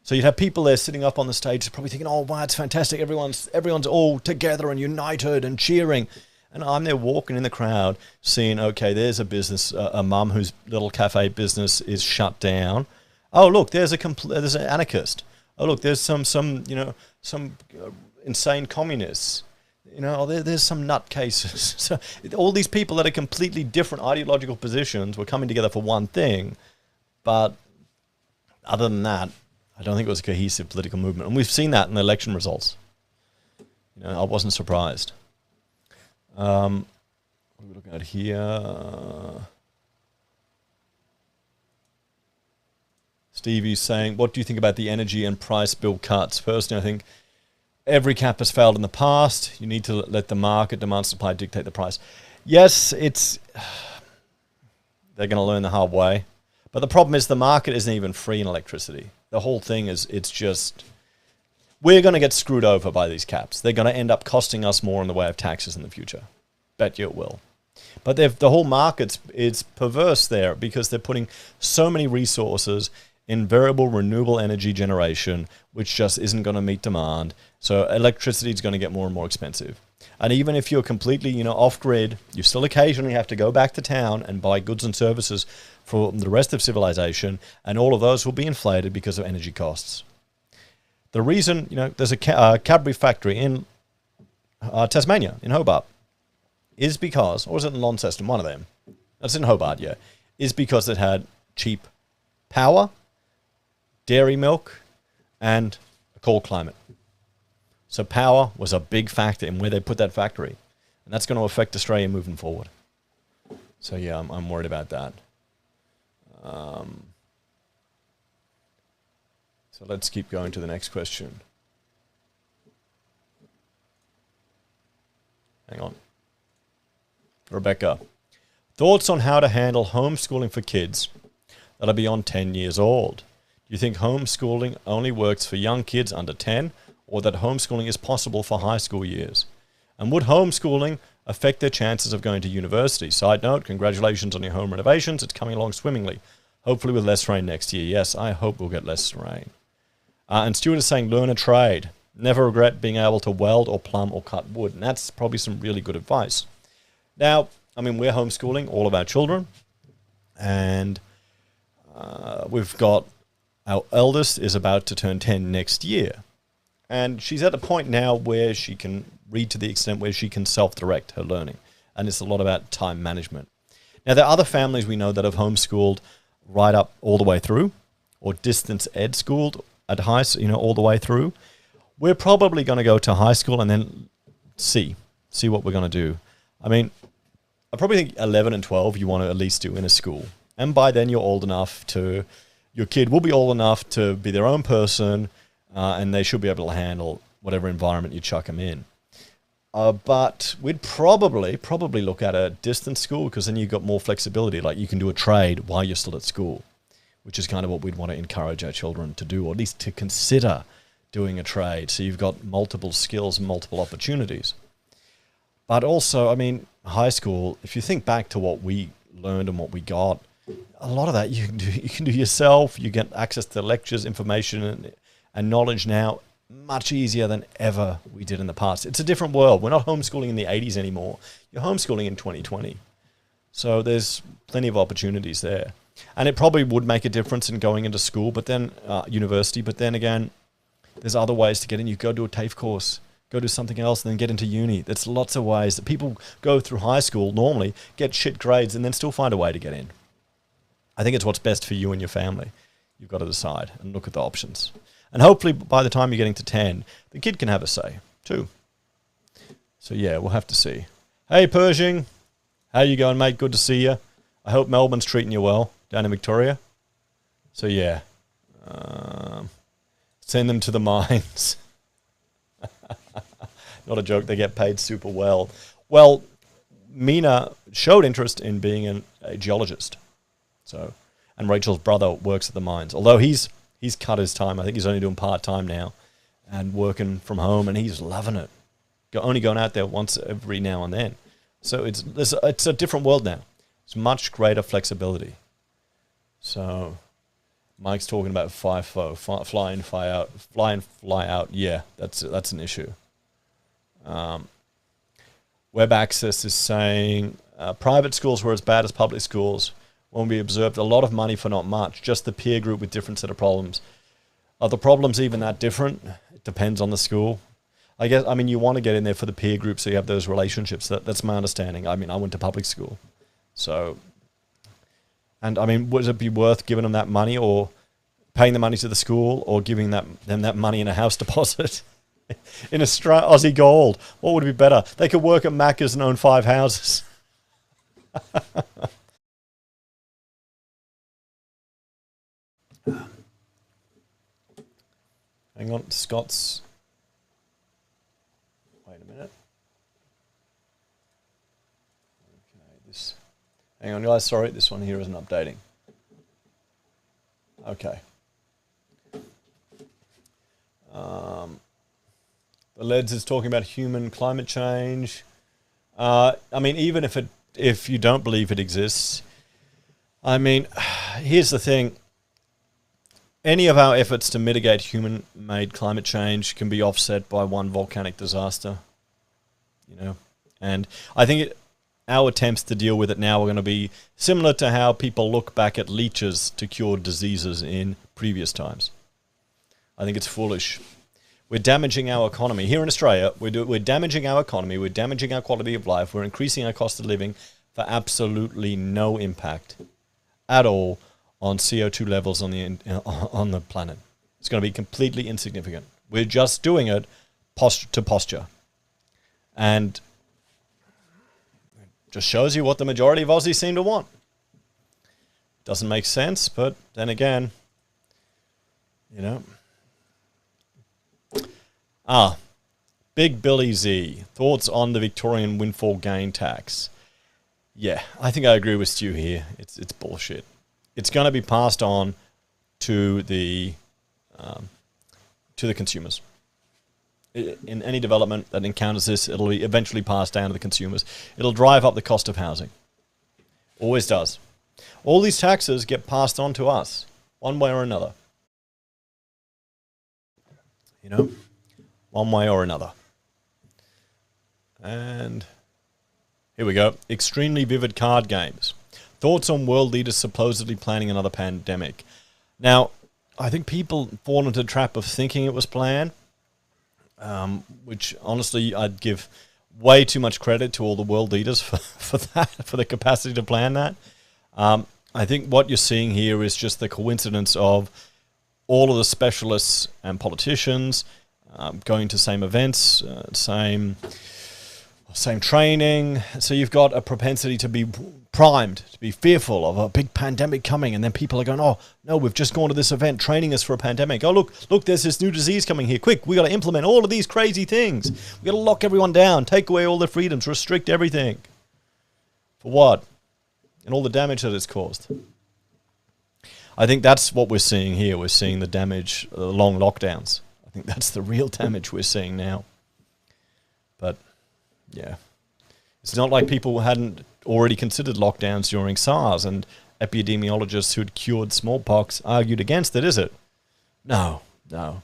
So you'd have people there sitting up on the stage probably thinking, oh, wow, it's fantastic. Everyone's all together and united and cheering. And I'm there walking in the crowd seeing, okay, there's a business, a mum whose little cafe business is shut down. Oh, look, there's an anarchist. Oh, look, there's some insane communists. There's some nutcases. So all these people that are completely different ideological positions were coming together for one thing. But other than that, I don't think it was a cohesive political movement. And we've seen that in the election results. I wasn't surprised. What are we looking at here? Stevie's saying, what do you think about the energy and price bill cuts? Personally, I think every cap has failed in the past. You need to let the market, demand, supply dictate the price. Yes, they're going to learn the hard way. But the problem is the market isn't even free in electricity. The whole thing is, we're going to get screwed over by these caps. They're going to end up costing us more in the way of taxes in the future. Bet you it will. But the whole market is perverse there because they're putting so many resources in variable renewable energy generation, which just isn't going to meet demand. So electricity is going to get more and more expensive. And even if you're completely, off-grid, you still occasionally have to go back to town and buy goods and services for the rest of civilization, and all of those will be inflated because of energy costs. The reason, there's a Cadbury factory in Tasmania, in Hobart, is because, or was it in Launceston, one of them, that's in Hobart, yeah, is because it had cheap power, dairy milk, and a cold climate. So power was a big factor in where they put that factory. And that's going to affect Australia moving forward. So yeah, I'm worried about that. So let's keep going to the next question. Hang on. Rebecca, thoughts on how to handle homeschooling for kids that are beyond 10 years old? Do you think homeschooling only works for young kids under 10, or that homeschooling is possible for high school years? And would homeschooling affect their chances of going to university? Side note, congratulations on your home renovations. It's coming along swimmingly. Hopefully with less rain next year. Yes, I hope we'll get less rain. And Stuart is saying, learn a trade. Never regret being able to weld or plumb or cut wood. And that's probably some really good advice. Now, we're homeschooling all of our children. And we've got our eldest is about to turn 10 next year. And she's at the point now where she can read to the extent where she can self-direct her learning. And it's a lot about time management. Now, there are other families we know that have homeschooled right up all the way through, or distance ed schooled at high, all the way through. We're probably going to go to high school and then see what we're going to do. I probably think 11 and 12 you want to at least do in a school. And by then your kid will be old enough to be their own person, and they should be able to handle whatever environment you chuck them in. But we'd probably look at a distance school, because then you've got more flexibility. Like you can do a trade while you're still at school, which is kind of what we'd want to encourage our children to do, or at least to consider doing a trade. So you've got multiple skills, multiple opportunities. But also, high school, if you think back to what we learned and what we got, a lot of that you can do yourself. You get access to lectures, information, and knowledge now much easier than ever we did in the past. It's a different world. We're not homeschooling in the 80s anymore. You're homeschooling in 2020. So there's plenty of opportunities there. And it probably would make a difference in going into school, but then university. But then again, there's other ways to get in. You go do a TAFE course, go do something else, and then get into uni. There's lots of ways that people go through high school normally, get shit grades, and then still find a way to get in. I think it's what's best for you and your family. You've got to decide and look at the options. And hopefully by the time you're getting to 10, the kid can have a say too. So yeah, we'll have to see. Hey Pershing, how you going, mate? Good to see you. I hope Melbourne's treating you well down in Victoria. So yeah, send them to the mines. Not a joke, they get paid super well. Well, Mina showed interest in being a geologist. So, and Rachel's brother works at the mines. Although he's cut his time. I think he's only doing part-time now and working from home, and he's loving it. Only going out there once every now and then. So it's a different world now. It's much greater flexibility. So Mike's talking about FIFO, fly in, fly out. Yeah, that's an issue. Web Access is saying private schools were as bad as public schools when we observed a lot of money for not much, just the peer group with different set of problems. Are the problems even that different? It depends on the school. I guess, you want to get in there for the peer group so you have those relationships. That's my understanding. I went to public school. So, and would it be worth giving them that money, or paying the money to the school, or giving them that money in a house deposit? In Aussie gold, what would be better? They could work at Macca's and own 5 houses. Hang on, Scott's. Wait a minute. Okay, hang on, guys. Sorry, this one here isn't updating. Okay. The Leds is talking about human climate change. Even if it if you don't believe it exists, I mean, here's the thing. Any of our efforts to mitigate human-made climate change can be offset by one volcanic disaster, you know. And I think our attempts to deal with it now are going to be similar to how people look back at leeches to cure diseases in previous times. I think it's foolish. We're damaging our economy. Here in Australia, we're damaging our economy, we're damaging our quality of life, we're increasing our cost of living for absolutely no impact at all on CO2 levels on the planet. It's going to be completely insignificant. We're just doing it to posture. And it just shows you what the majority of Aussies seem to want. Doesn't make sense, but then again, you know. Big Billy Z, thoughts on the Victorian windfall gain tax? Yeah, I think I agree with Stu here. It's bullshit. It's going to be passed on to the consumers. In any development that encounters this, it'll be eventually passed down to the consumers. It'll drive up the cost of housing. Always does. All these taxes get passed on to us, one way or another. You know, one way or another. And here we go. Extremely vivid card games. Thoughts on world leaders supposedly planning another pandemic. Now, I think people fall into the trap of thinking it was planned, which honestly I'd give way too much credit to all the world leaders for that, for the capacity to plan that. I think what you're seeing here is just the coincidence of all of the specialists and politicians going to same events, same training. So you've got a propensity to be primed, to be fearful of a big pandemic coming, and then people are going, oh, no, we've just gone to this event training us for a pandemic. Oh, look, there's this new disease coming here. Quick, we got to implement all of these crazy things. We got to lock everyone down, take away all their freedoms, restrict everything. For what? And all the damage that it's caused. I think that's what we're seeing here. We're seeing the damage, long lockdowns. I think that's the real damage we're seeing now. But yeah, it's not like people hadn't already considered lockdowns during SARS, and epidemiologists who'd cured smallpox argued against it, is it? No. Debt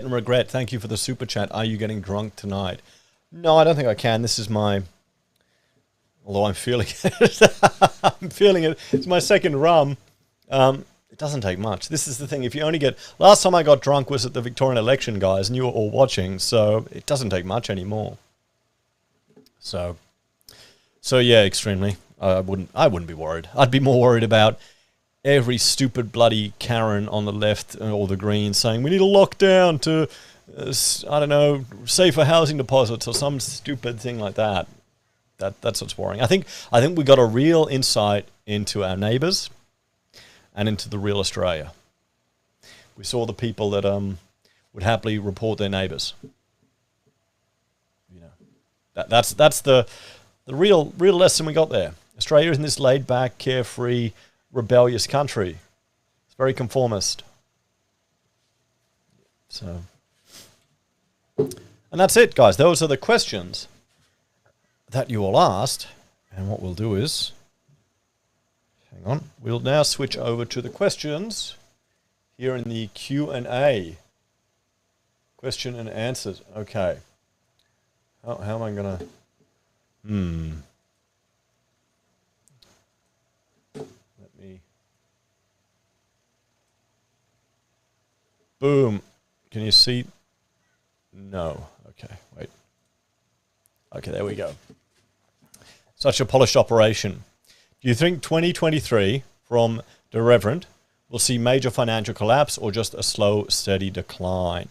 and Regret, thank you for the super chat. Are you getting drunk tonight? No, I don't think I can. This is although I'm feeling it. I'm feeling it. It's my second rum. It doesn't take much. This is the thing. If you only get... Last time I got drunk was at the Victorian election, guys, and you were all watching, so it doesn't take much anymore. So yeah, extremely. I wouldn't be worried. I'd be more worried about every stupid bloody Karen on the left or the Greens saying we need a lockdown to, I don't know, safer housing deposits or some stupid thing like that. That's what's worrying. I think we got a real insight into our neighbours and into the real Australia. We saw the people that would happily report their neighbours. You know, that's the real lesson we got there. Australia is in this laid back, carefree, rebellious country. It's very conformist. So, and that's it, guys. Those are the questions that you all asked. And what we'll do is, hang on, we'll now switch over to the questions here in the Q&A. Question and answers. Okay. How am I going to... Let me... Boom. Can you see? No. Okay, wait. Okay, there we go. Such a polished operation. Do you think 2023 from the Reverend will see major financial collapse or just a slow, steady decline?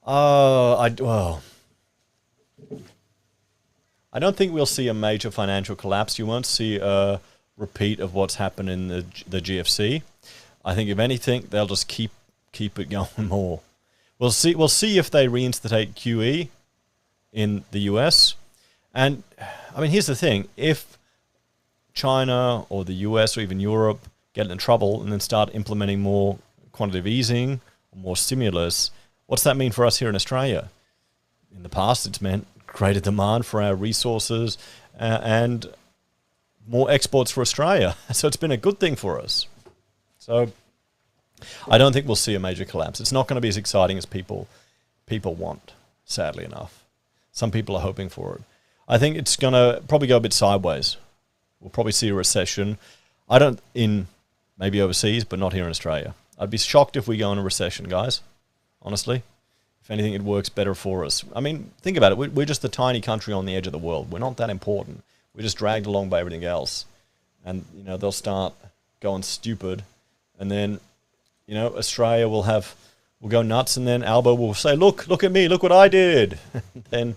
I don't think we'll see a major financial collapse. You won't see a repeat of what's happened in the GFC. I think if anything, they'll just keep it going more. We'll see if they reinstate QE in the US. And I mean, here's the thing: if China or the US or even Europe get in trouble and then start implementing more quantitative easing or more stimulus, what's that mean for us here in Australia? In the past, it's meant greater demand for our resources and more exports for Australia. So it's been a good thing for us. So I don't think we'll see a major collapse. It's not going to be as exciting as people want, sadly enough. Some people are hoping for it. I think it's going to probably go a bit sideways. We'll probably see a recession. Maybe overseas, but not here in Australia. I'd be shocked if we go in a recession, guys, honestly. If anything, it works better for us. I mean, think about it. We're just a tiny country on the edge of the world. We're not that important. We're just dragged along by everything else. And, they'll start going stupid. And then, Australia will go nuts. And then Albo will say, look at me. Look what I did. Then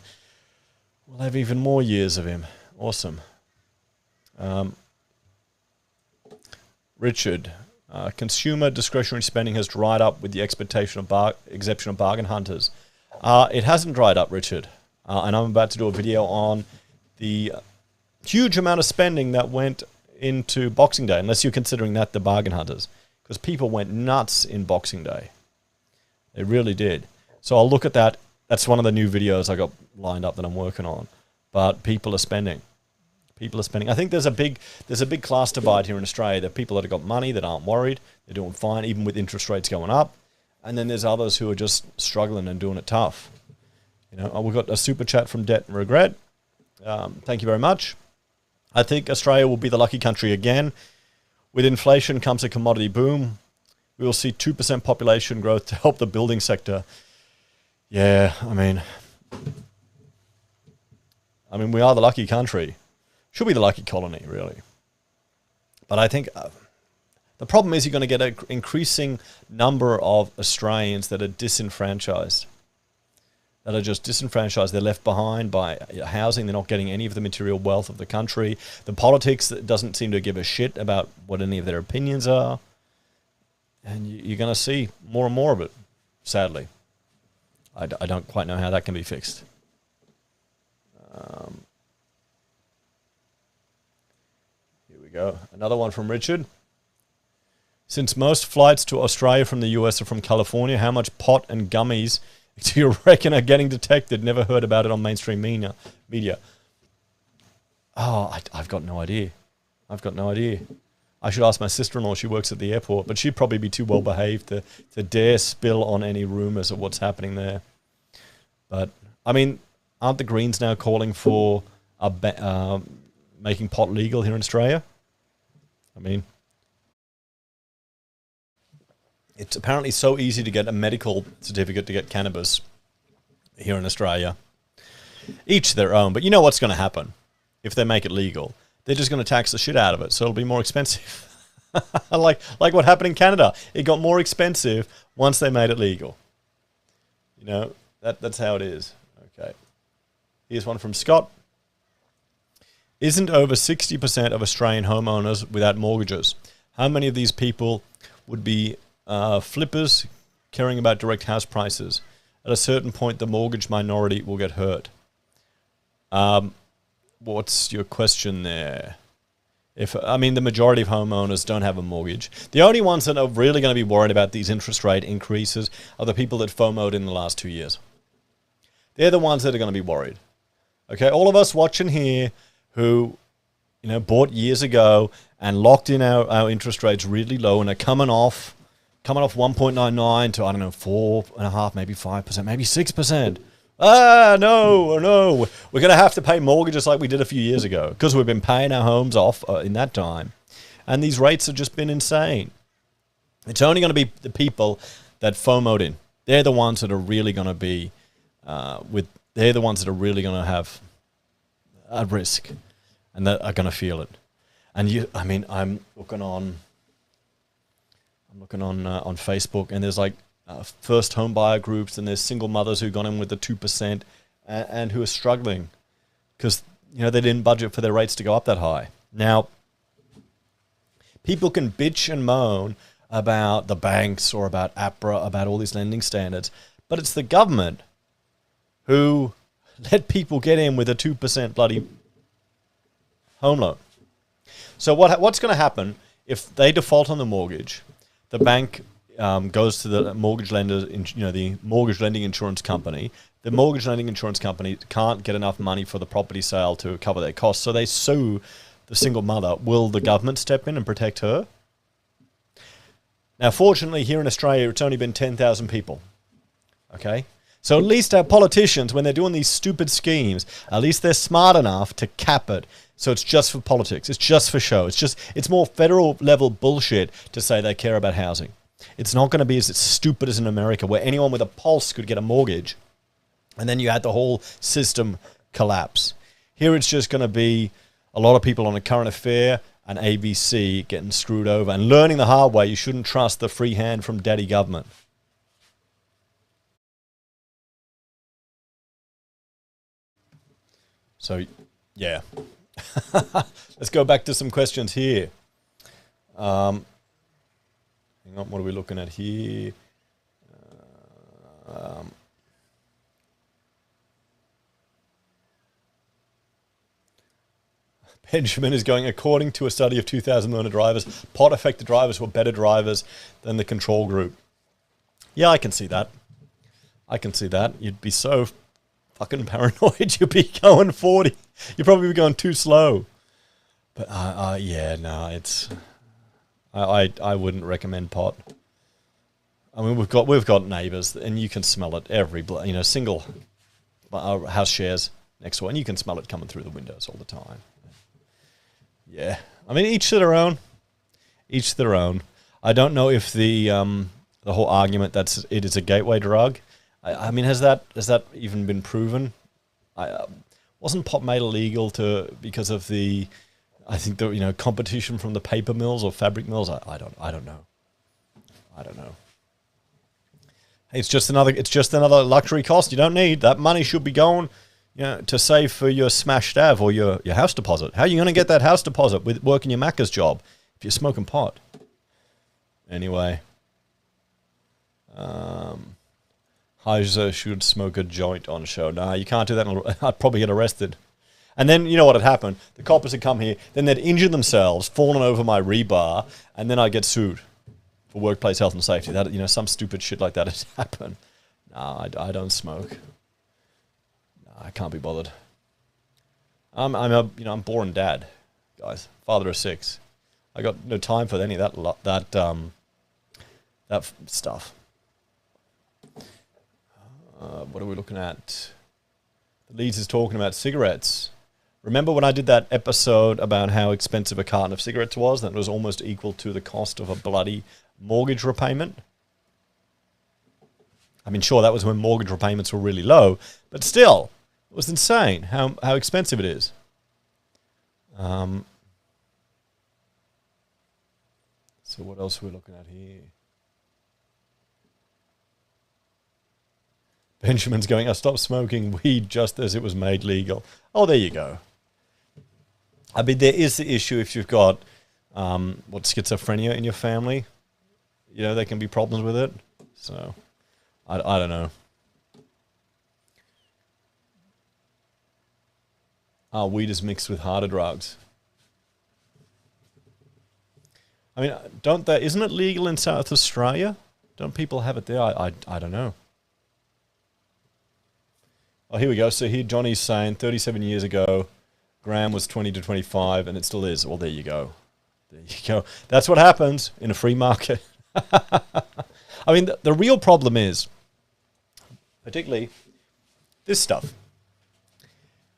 we'll have even more years of him. Awesome. Richard, consumer discretionary spending has dried up with the exception of bargain hunters. It hasn't dried up, Richard. And I'm about to do a video on the huge amount of spending that went into Boxing Day, unless you're considering that the bargain hunters, because people went nuts in Boxing Day. They really did. So I'll look at that. That's one of the new videos I got lined up that I'm working on. But people are spending. People are spending. I think there's a big class divide here in Australia. There are people that have got money that aren't worried. They're doing fine, even with interest rates going up. And then there's others who are just struggling and doing it tough. We've got a super chat from Debt and Regret. Thank you very much. I think Australia will be the lucky country again. With inflation comes a commodity boom. We will see 2% population growth to help the building sector. Yeah, I mean, we are the lucky country. Should be the lucky colony, really. But I think the problem is you're going to get an increasing number of Australians that are disenfranchised. That are just disenfranchised. They're left behind by housing. They're not getting any of the material wealth of the country. The politics doesn't seem to give a shit about what any of their opinions are. And you're going to see more and more of it, sadly. I don't quite know how that can be fixed. Go. Another one from Richard. Since most flights to Australia from the US are from California, how much pot and gummies do you reckon are getting detected? Never heard about it on mainstream media. Oh, I've got no idea. I should ask my sister-in-law. She works at the airport, but she'd probably be too well behaved to dare spill on any rumors of what's happening there. But aren't the Greens now calling for making pot legal here in Australia? It's apparently so easy to get a medical certificate to get cannabis here in Australia. Each their own, but you know what's going to happen if they make it legal. They're just going to tax the shit out of it, so it'll be more expensive. like what happened in Canada. It got more expensive once they made it legal. That's how it is. Okay. Here's one from Scott. Isn't over 60% of Australian homeowners without mortgages? How many of these people would be flippers caring about direct house prices? At a certain point, the mortgage minority will get hurt. What's your question there? The majority of homeowners don't have a mortgage. The only ones that are really going to be worried about these interest rate increases are the people that FOMO'd in the last 2 years. They're the ones that are going to be worried. Okay, all of us watching here who, bought years ago and locked in our interest rates really low and are coming off 1.99 to, 4.5%, maybe 5%, maybe 6%. No. We're going to have to pay mortgages like we did a few years ago because we've been paying our homes off in that time. And these rates have just been insane. It's only going to be the people that FOMO'd in. They're the ones that are really going to be they're the ones that are really going to have at risk and that are going to feel it. And I'm looking on Facebook, and there's first home buyer groups, and there's single mothers who got in with the 2% and who are struggling because they didn't budget for their rates to go up that high. Now, people can bitch and moan about the banks or about APRA, about all these lending standards, but it's the government who let people get in with a 2% bloody home loan. So what's going to happen if they default on the mortgage? The bank goes to the mortgage lender, the mortgage lending insurance company. The mortgage lending insurance company can't get enough money for the property sale to cover their costs, so they sue the single mother. Will the government step in and protect her? Now, fortunately, here in Australia, it's only been 10,000 people. Okay? So at least our politicians, when they're doing these stupid schemes, at least they're smart enough to cap it. So it's just for politics. It's just for show. It's more federal level bullshit to say they care about housing. It's not going to be as stupid as in America, where anyone with a pulse could get a mortgage, and then you had the whole system collapse. Here it's just going to be a lot of people on a current affair and ABC getting screwed over and learning the hard way. You shouldn't trust the free hand from daddy government. So, yeah. Let's go back to some questions here. Hang on, what are we looking at here? Benjamin is going, according to a study of 2,000 learner drivers, pot-affected drivers were better drivers than the control group. Yeah, I can see that. I can see that. You'd be so fucking paranoid. You'd be going 40. You'd probably be going too slow. But yeah, no, it's. I wouldn't recommend pot. I mean, we've got neighbours, and you can smell it single house shares next door, and you can smell it coming through the windows all the time. Yeah, I mean, each to their own. Each to their own. I don't know if the whole argument that it is a gateway drug. I mean, has that even been proven? Wasn't pot made illegal because of the, I think the competition from the paper mills or fabric mills? I don't know. I don't know. Hey, it's just another luxury cost you don't need. That money should be going, to save for your smashed Av or your house deposit. How are you going to get that house deposit with working your Macca's job if you're smoking pot? Anyway, Heise should smoke a joint on show. Nah, you can't do that. I'd probably get arrested. And then, you know what had happened? The coppers had come here, then they'd injured themselves, fallen over my rebar, and then I'd get sued for workplace health and safety. That, some stupid shit like that had happened. Nah, I don't smoke. Nah, I can't be bothered. I'm a boring dad, guys. Father of 6. I got no time for any of that stuff. What are we looking at? The Leeds is talking about cigarettes. Remember when I did that episode about how expensive a carton of cigarettes was? That was almost equal to the cost of a bloody mortgage repayment. I mean, sure, that was when mortgage repayments were really low, but still, it was insane how expensive it is. So what else are we looking at here? Benjamin's going, I stopped smoking weed just as it was made legal. Oh, there you go. I mean, there is the issue if you've got schizophrenia in your family. There can be problems with it. So, I don't know. Weed is mixed with harder drugs. I mean, isn't it legal in South Australia? Don't people have it there? I don't know. Oh, here we go. So here Johnny's saying 37 years ago, gram was 20 to 25, and it still is. Well, there you go. There you go. That's what happens in a free market. I mean, the real problem is, particularly this stuff.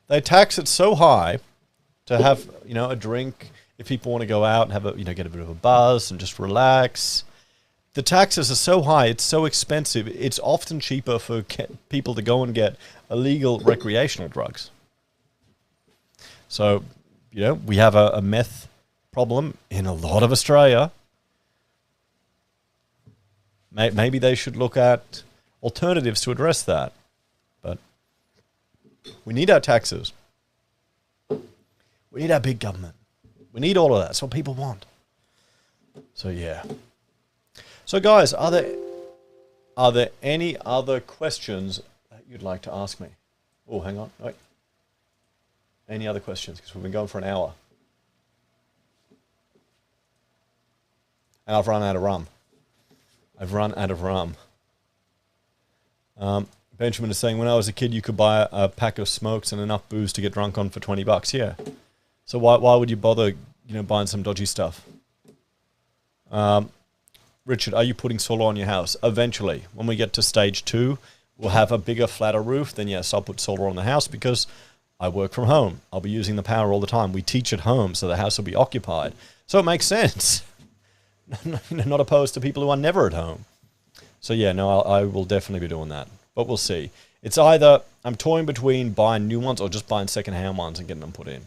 They tax it so high to have, a drink if people want to go out and have get a bit of a buzz and just relax. The taxes are so high, it's so expensive, it's often cheaper for people to go and get illegal recreational drugs. So, we have a meth problem in a lot of Australia. Maybe they should look at alternatives to address that. But we need our taxes. We need our big government. We need all of that. That's what people want. So, yeah. So, guys, are there any other questions that you'd like to ask me? Oh, hang on. Wait. Any other questions? Because we've been going for an hour. And I've run out of rum. I've run out of rum. Benjamin is saying, when I was a kid, you could buy a pack of smokes and enough booze to get drunk on for $20. Yeah. So why would you bother, buying some dodgy stuff? Richard, are you putting solar on your house? Eventually, when we get to stage 2, we'll have a bigger, flatter roof. Then yes, I'll put solar on the house because I work from home. I'll be using the power all the time. We teach at home, so the house will be occupied. So it makes sense. Not opposed to people who are never at home. So yeah, no, I will definitely be doing that. But we'll see. It's either I'm toying between buying new ones or just buying second-hand ones and getting them put in.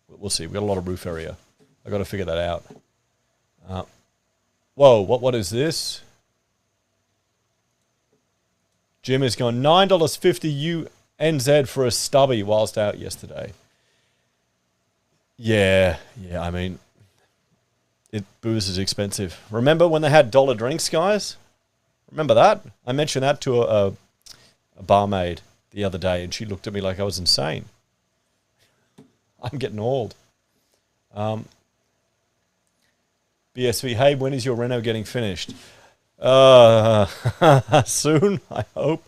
We'll see. We've got a lot of roof area. I've got to figure that out. Whoa, what is this? Jim is going $9.50 UNZ for a stubby whilst out yesterday. Yeah, I mean, booze is expensive. Remember when they had dollar drinks, guys? Remember that? I mentioned that to a barmaid the other day, and she looked at me like I was insane. I'm getting old. BSV, hey, when is your reno getting finished? Soon, I hope.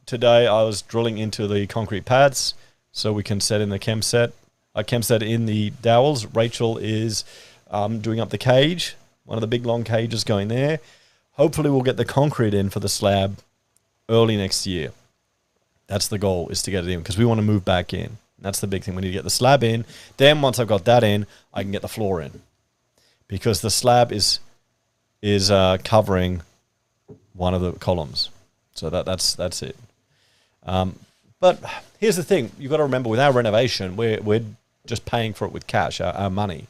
Today I was drilling into the concrete pads so we can set in the chem set in the dowels. Rachel is doing up the cage, one of the big long cages going there. Hopefully we'll get the concrete in for the slab early next year. That's the goal, is to get it in, because we want to move back in. That's the big thing. We need to get the slab in. Then once I've got that in, I can get the floor in, because the slab is covering one of the columns. So that's it. But here's the thing. You've got to remember, with our renovation, we're just paying for it with cash, our money.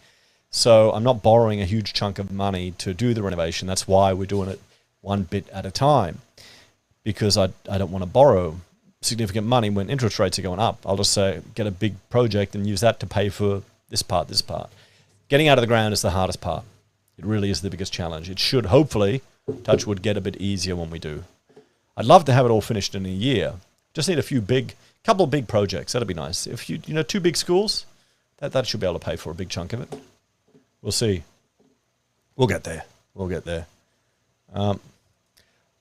So I'm not borrowing a huge chunk of money to do the renovation. That's why we're doing it one bit at a time, because I don't want to borrow significant money when interest rates are going up. I'll just say, get a big project and use that to pay for this part. Getting out of the ground is the hardest part. It really is the biggest challenge. It should, hopefully, touch wood, get a bit easier when we do. I'd love to have it all finished in a year. Just need couple of big projects. That'd be nice. If 2 big schools, that should be able to pay for a big chunk of it. We'll see. We'll get there.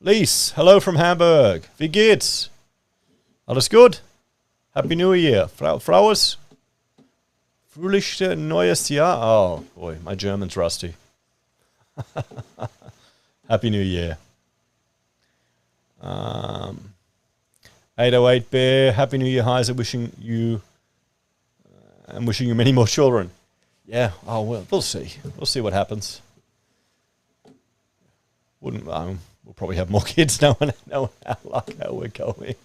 Lise, hello from Hamburg. Wie geht's? Alles gut? Happy New Year. Flowers? Fröhliche neues Jahr. Oh, boy, my German's rusty. Happy New Year. 808 Bear, Happy New Year, Heise. Wishing you many more children. Yeah, well, we'll see. We'll see what happens. We'll probably have more kids knowing how we're going.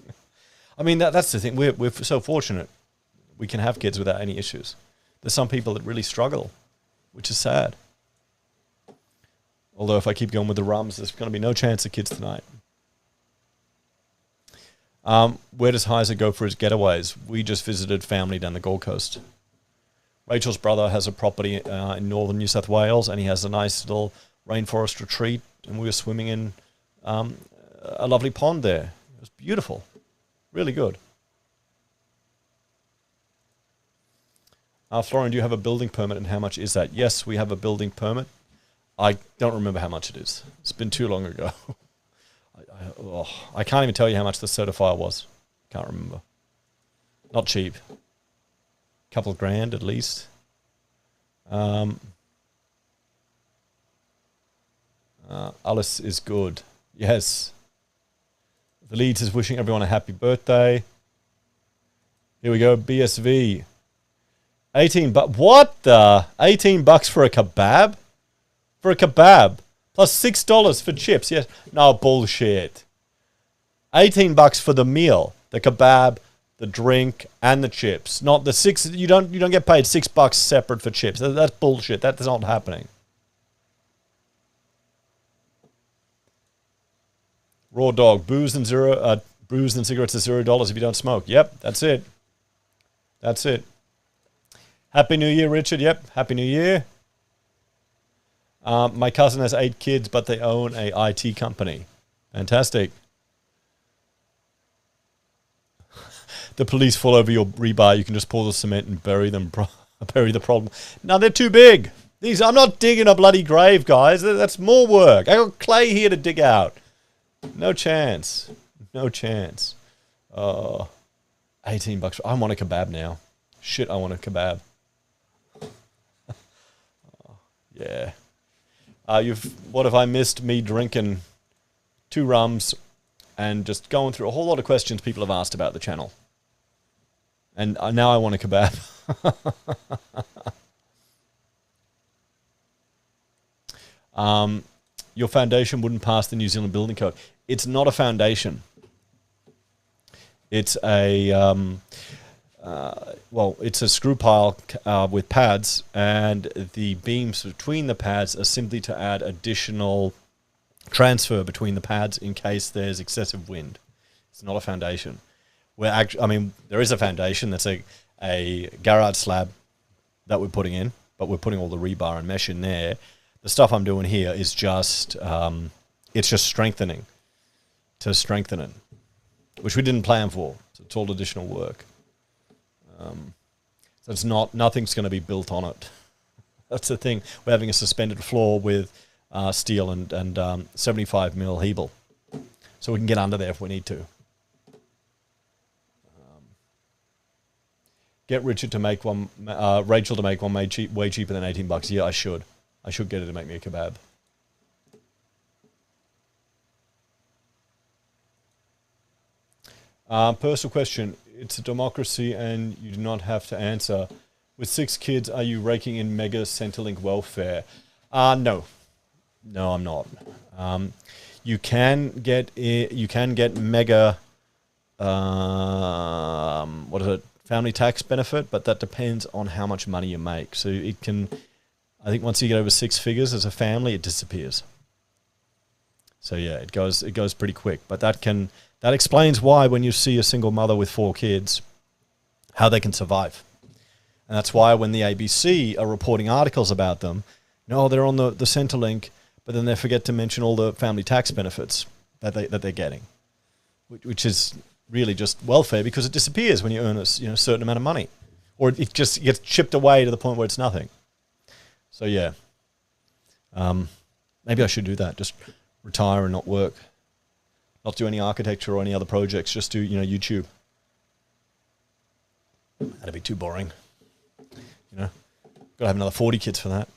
I mean, that's the thing. We're so fortunate. We can have kids without any issues. There's some people that really struggle, which is sad. Although if I keep going with the rums, there's going to be no chance of kids tonight. Where does Heise go for his getaways? We just visited family down the Gold Coast. Rachel's brother has a property in northern New South Wales, and he has a nice little rainforest retreat, and we were swimming in a lovely pond there. It was beautiful. Really good. Florian, do you have a building permit, and how much is that? Yes, we have a building permit. I don't remember how much it is. It's been too long ago. I can't even tell you how much the certifier was. Can't remember. Not cheap. Couple of grand at least. Alice is good. Yes. The Leeds is wishing everyone a happy birthday. Here we go. BSV. 18 bucks. What the? 18 bucks for a kebab? For a kebab. Plus $6 for chips. Yes. No, bullshit. 18 bucks for the meal. The kebab, the drink, and the chips. Not the six. You don't get paid $6 separate for chips. That's bullshit. That's not happening. Raw dog. Booze and cigarettes are $0 if you don't smoke. Yep, that's it. That's it. Happy New Year, Richard. Yep, Happy New Year. My cousin has 8 kids, but they own a IT company. Fantastic. The police fall over your rebar. You can just pour the cement and bury the problem. No, they're too big. I'm not digging a bloody grave, guys. That's more work. I got clay here to dig out. No chance. No chance. 18 bucks. I want a kebab now. Shit, I want a kebab. Yeah. What have I missed? Me drinking 2 rums and just going through a whole lot of questions people have asked about the channel. And now I want a kebab. Your foundation wouldn't pass the New Zealand Building Code. It's not a foundation. It's a it's a screw pile with pads, and the beams between the pads are simply to add additional transfer between the pads in case there's excessive wind. It's not a foundation. There is a foundation that's a garage slab that we're putting in, but we're putting all the rebar and mesh in there. The stuff I'm doing here is just it's just strengthening to strengthen it, which we didn't plan for. So it's all additional work. So it's nothing's going to be built on it. That's the thing. We're having a suspended floor with steel and 75mm Hebel, so we can get under there if we need to. Get Richard to make one, Rachel to make one way cheaper than 18 bucks. Yeah, I should get her to make me a kebab. Personal question. It's a democracy and you do not have to answer. With 6 kids, are you raking in mega Centrelink welfare? No, I'm not. You can get mega, family tax benefit, but that depends on how much money you make. So it can, I think once you get over 6 figures as a family, it disappears. So yeah, it goes pretty quick. But that explains why when you see a single mother with 4 kids, how they can survive. And that's why when the ABC are reporting articles about them, they're on the Centrelink, but then they forget to mention all the family tax benefits that they're getting, which is really just welfare, because it disappears when you earn a certain amount of money, or it just gets chipped away to the point where it's nothing. So yeah, maybe I should do that. Just retire and not work, not do any architecture or any other projects. Just do YouTube. That'd be too boring. Got to have another 40 kids for that.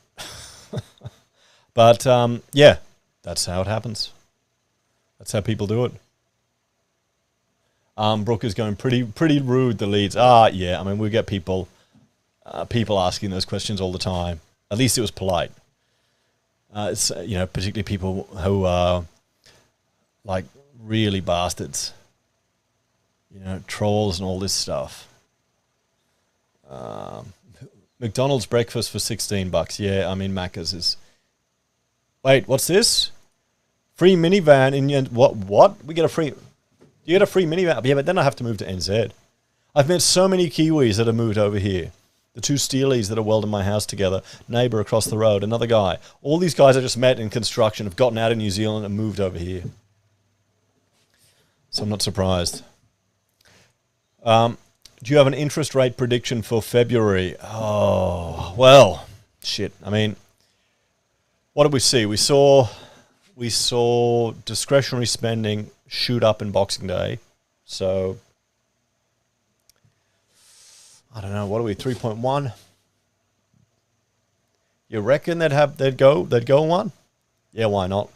But yeah, that's how it happens. That's how people do it. Brooke is going pretty rude, the leads. Yeah, we get people asking those questions all the time. At least it was polite. It's particularly people who are like really bastards. Trolls and all this stuff. McDonald's breakfast for 16 bucks. Yeah, Macca's is. Wait, what's this? Free minivan in what? We get a free. You get a free minivan. Yeah, but then I have to move to NZ. I've met so many Kiwis that have moved over here. The 2 Steelies that are welding my house together. Neighbour across the road, another guy. All these guys I just met in construction have gotten out of New Zealand and moved over here. So I'm not surprised. Do you have an interest rate prediction for February? Oh, well, shit. What did we see? We saw discretionary spending shoot up in Boxing Day. So I don't know, what are we, 3.1? You reckon they'd go 1? Yeah, why not?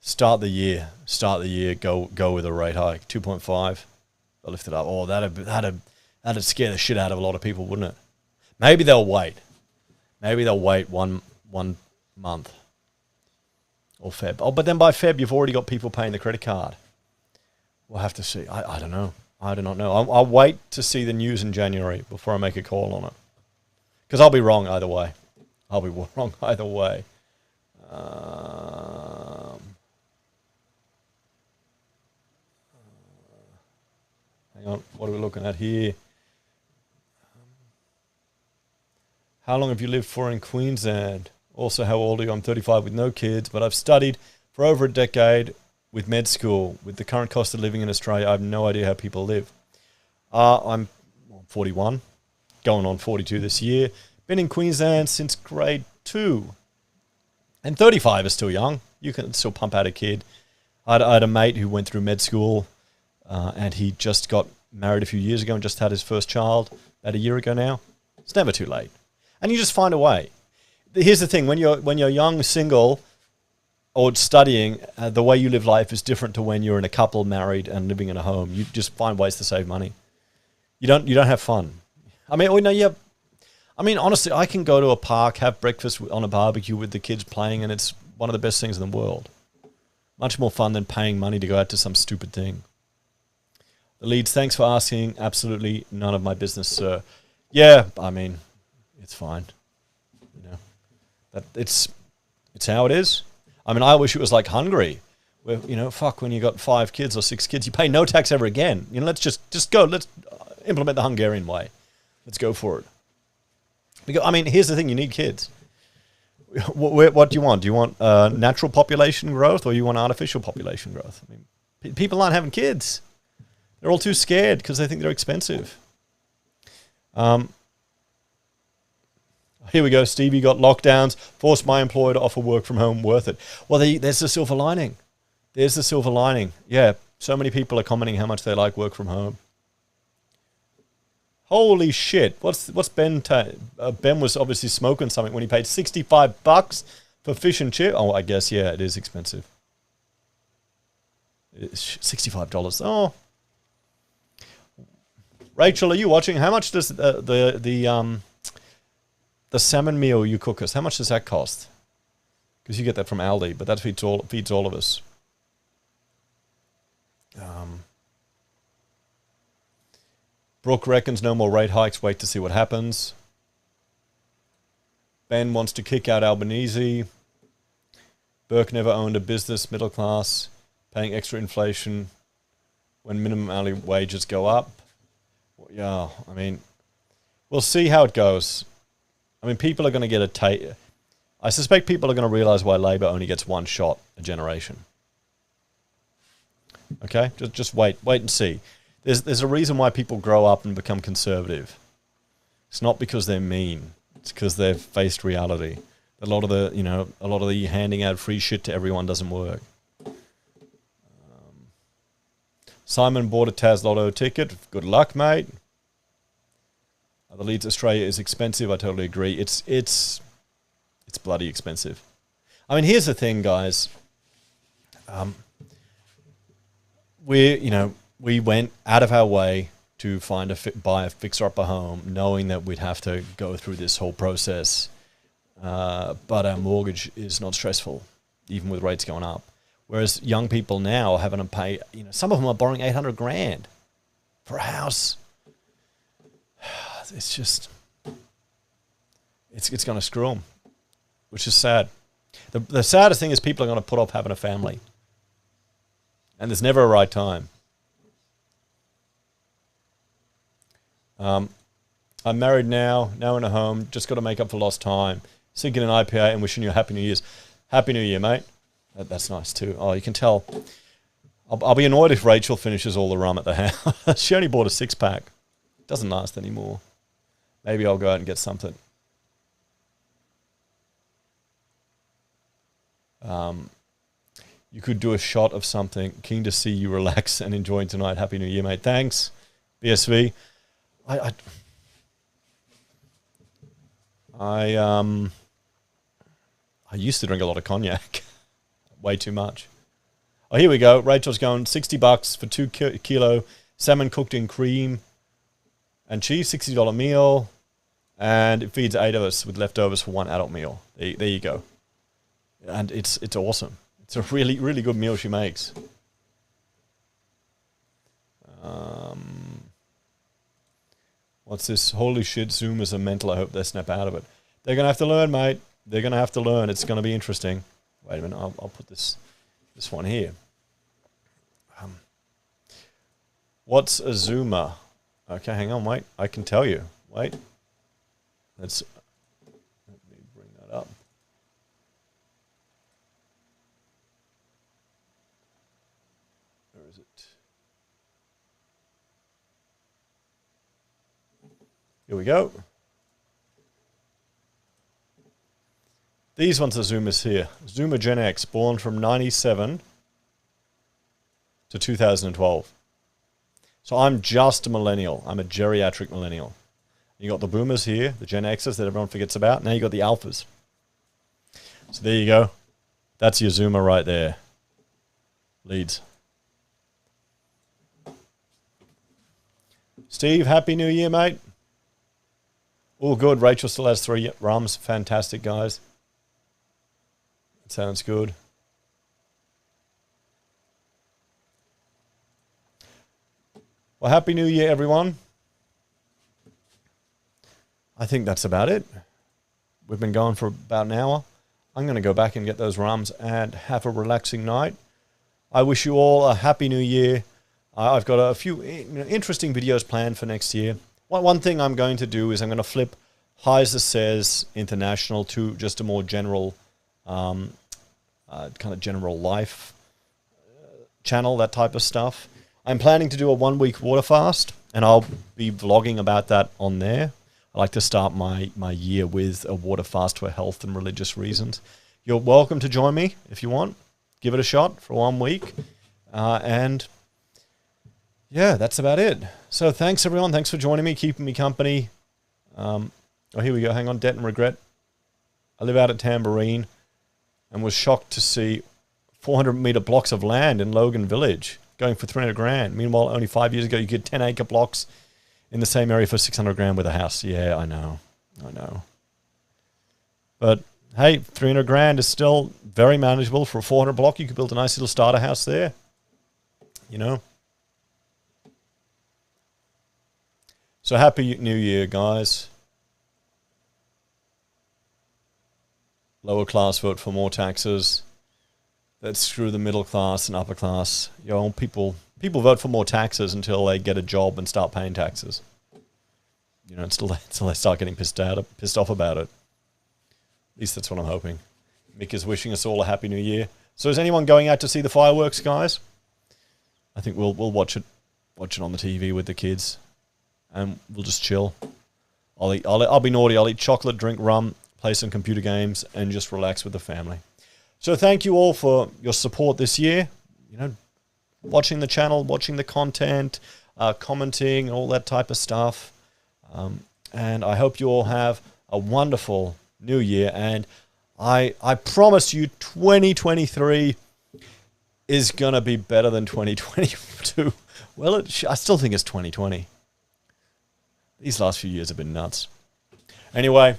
Start the year, go with a rate hike, 2.5. They'll lift it up. Oh, that'd scare the shit out of a lot of people, wouldn't it? Maybe they'll wait. one month. Or Feb. Oh, but then by Feb, you've already got people paying the credit card. We'll have to see. I don't know. I do not know. I'll wait to see the news in January before I make a call on it. Because I'll be wrong either way. Hang on. What are we looking at here? How long have you lived for in Queensland? Also, how old are you? I'm 35 with no kids, but I've studied for over a decade with med school. With the current cost of living in Australia, I have no idea how people live. I'm 41, going on 42 this year. Been in Queensland since grade 32. And 35 is still young. You can still pump out a kid. I had a mate who went through med school, and he just got married a few years ago and just had his first child about a year ago now. It's never too late. And you just find a way. Here's the thing. When you're young, single, or studying, the way you live life is different to when you're in a couple, married, and living in a home. You just find ways to save money. You don't have fun. I mean, honestly, I can go to a park, have breakfast on a barbecue with the kids playing, and it's one of the best things in the world. Much more fun than paying money to go out to some stupid thing. The leads, thanks for asking. Absolutely none of my business, sir. Yeah, I mean, it's fine. You know, it's how it is. I mean, I wish it was like Hungary, where, when you got 5 kids or 6 kids, you pay no tax ever again. Let's just go. Let's implement the Hungarian way. Let's go for it. Because, I mean, here's the thing. You need kids. What do you want? Do you want natural population growth, or you want artificial population growth? I mean, people aren't having kids. They're all too scared because they think they're expensive. Here we go. Stevie got lockdowns. Forced my employer to offer work from home. Worth it. Well, there's the silver lining. There's the silver lining. Yeah, so many people are commenting how much they like work from home. Holy shit! What's Ben? Ben was obviously smoking something when he paid $65 for fish and chip. Oh, I guess yeah, it is expensive. It's $65. Oh, Rachel, are you watching? How much does the salmon meal you cook us? How much does that cost? Because you get that from Aldi, but that feeds all of us. Brooke reckons no more rate hikes. Wait to see what happens. Ben wants to kick out Albanese. Burke never owned a business, middle class, paying extra inflation when minimum hourly wages go up. Yeah, I mean, we'll see how it goes. I mean, people are going to get a taste. I suspect people are going to realize why Labor only gets one shot a generation. Okay, just wait and see. There's a reason why people grow up and become conservative. It's not because they're mean. It's because they've faced reality. A lot of the handing out free shit to everyone doesn't work. Simon bought a Tas Lotto ticket. Good luck, mate. The Leeds Australia is expensive. I totally agree. It's bloody expensive. I mean, here's the thing, guys. We went out of our way to buy a fixer-upper home, knowing that we'd have to go through this whole process. But our mortgage is not stressful, even with rates going up. Whereas young people now are having to pay, some of them are borrowing $800,000 for a house. It's just, it's going to screw them, which is sad. The saddest thing is people are going to put off having a family. And there's never a right time. I'm married now in a home, just got to make up for lost time. Sinking an IPA and wishing you a Happy New Year's. Happy New Year, mate. That's nice too. Oh, you can tell. I'll be annoyed if Rachel finishes all the rum at the house. She only bought a 6-pack. Doesn't last anymore. Maybe I'll go out and get something. You could do a shot of something. Keen to see you relax and enjoying tonight. Happy New Year, mate. Thanks. BSV. I used to drink a lot of cognac. Way too much. Oh, here we go. Rachel's going $60 for 2 kilo salmon cooked in cream and cheese, $60 meal. And it feeds 8 of us with leftovers for 1 adult meal. There you go. And it's awesome. It's a really, really good meal she makes. What's this? Holy shit, Zoom is a mental. I hope they snap out of it. They're going to have to learn, mate. They're going to have to learn. It's going to be interesting. Wait a minute. I'll put this one here. What's a Zoomer? Okay, hang on, wait. I can tell you. Wait. Let me bring that up. Where is it? Here we go. These ones are Zoomers here. Zoomer Gen X, born from 97 to 2012. So I'm just a millennial. I'm a geriatric millennial. You got the boomers here, the Gen Xers that everyone forgets about. Now you got the alphas. So there you go. That's your Zoomer right there. Leads. Steve, Happy New Year, mate. All good. Rachel still has 3 rums. Fantastic, guys. That sounds good. Well, Happy New Year, everyone. I think that's about it. We've been going for about an hour. I'm going to go back and get those rums and have a relaxing night. I wish you all a Happy New Year. I've got a few interesting videos planned for next year. One thing I'm going to do is I'm going to flip HeiseSays International to just a more general, kind of general life channel, that type of stuff. I'm planning to do a 1 week water fast, and I'll be vlogging about that on there. I like to start my year with a water fast for health and religious reasons. You're welcome to join me if you want. Give it a shot for 1 week. And yeah, that's about it. So thanks, everyone. Thanks for joining me, keeping me company. Oh, here we go. Hang on. Debt and regret. I live out at Tamborine and was shocked to see 400-meter blocks of land in Logan Village going for 300 grand. Meanwhile, only 5 years ago, you could 10-acre blocks in the same area for 600 grand with a house. Yeah, I know. But hey, 300 grand is still very manageable for a 400 block. You could build a nice little starter house there. You know. So Happy New Year, guys. Lower class vote for more taxes. Let's screw the middle class and upper class. You know, people vote for more taxes until they get a job and start paying taxes. You know, until they start getting pissed off about it. At least that's what I'm hoping. Mick is wishing us all a Happy New Year. So is anyone going out to see the fireworks, guys? I think we'll watch it on the TV with the kids, and we'll just chill. I'll be naughty. I'll eat chocolate, drink rum, play some computer games, and just relax with the family. So thank you all for your support this year. You know, watching the channel, watching the content, commenting, all that type of stuff. And I hope you all have a wonderful new year. And I promise you 2023 is going to be better than 2022. Well, I still think it's 2020. These last few years have been nuts. Anyway,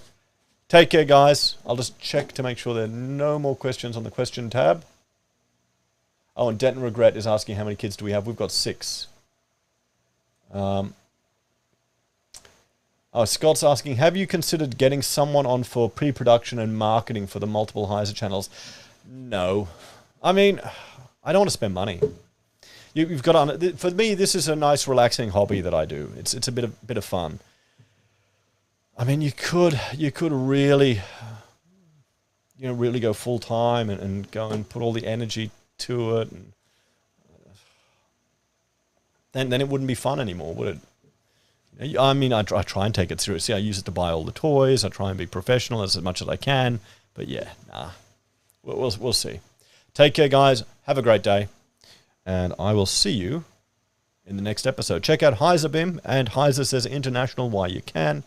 take care, guys. I'll just check to make sure there are no more questions on the question tab. Oh, and Debt and Regret is asking how many kids do we have. We've got 6. Scott's asking, have you considered getting someone on for pre-production and marketing for the multiple Heise channels? No. I mean, I don't want to spend money. You've got on. For me, this is a nice, relaxing hobby that I do. It's a bit of fun. I mean, you could really, really go full time and go and put all the energy to it, and then it wouldn't be fun anymore, would it? I mean, I try and take it seriously. I use it to buy all the toys. I try and be professional as much as I can. But yeah, nah, we'll see. Take care, guys. Have a great day, and I will see you in the next episode. Check out HeiseBim and HeiseSays International while you can.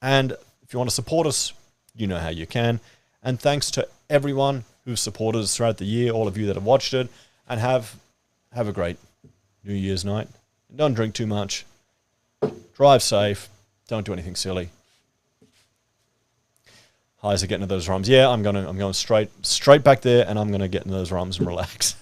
And if you want to support us, you know how you can. And thanks to everyone who's supported us throughout the year, all of you that have watched it, and have a great New Year's night. Don't drink too much. Drive safe. Don't do anything silly. Heise getting into those rums. Yeah, I'm going straight back there, and I'm going to get into those rums and relax.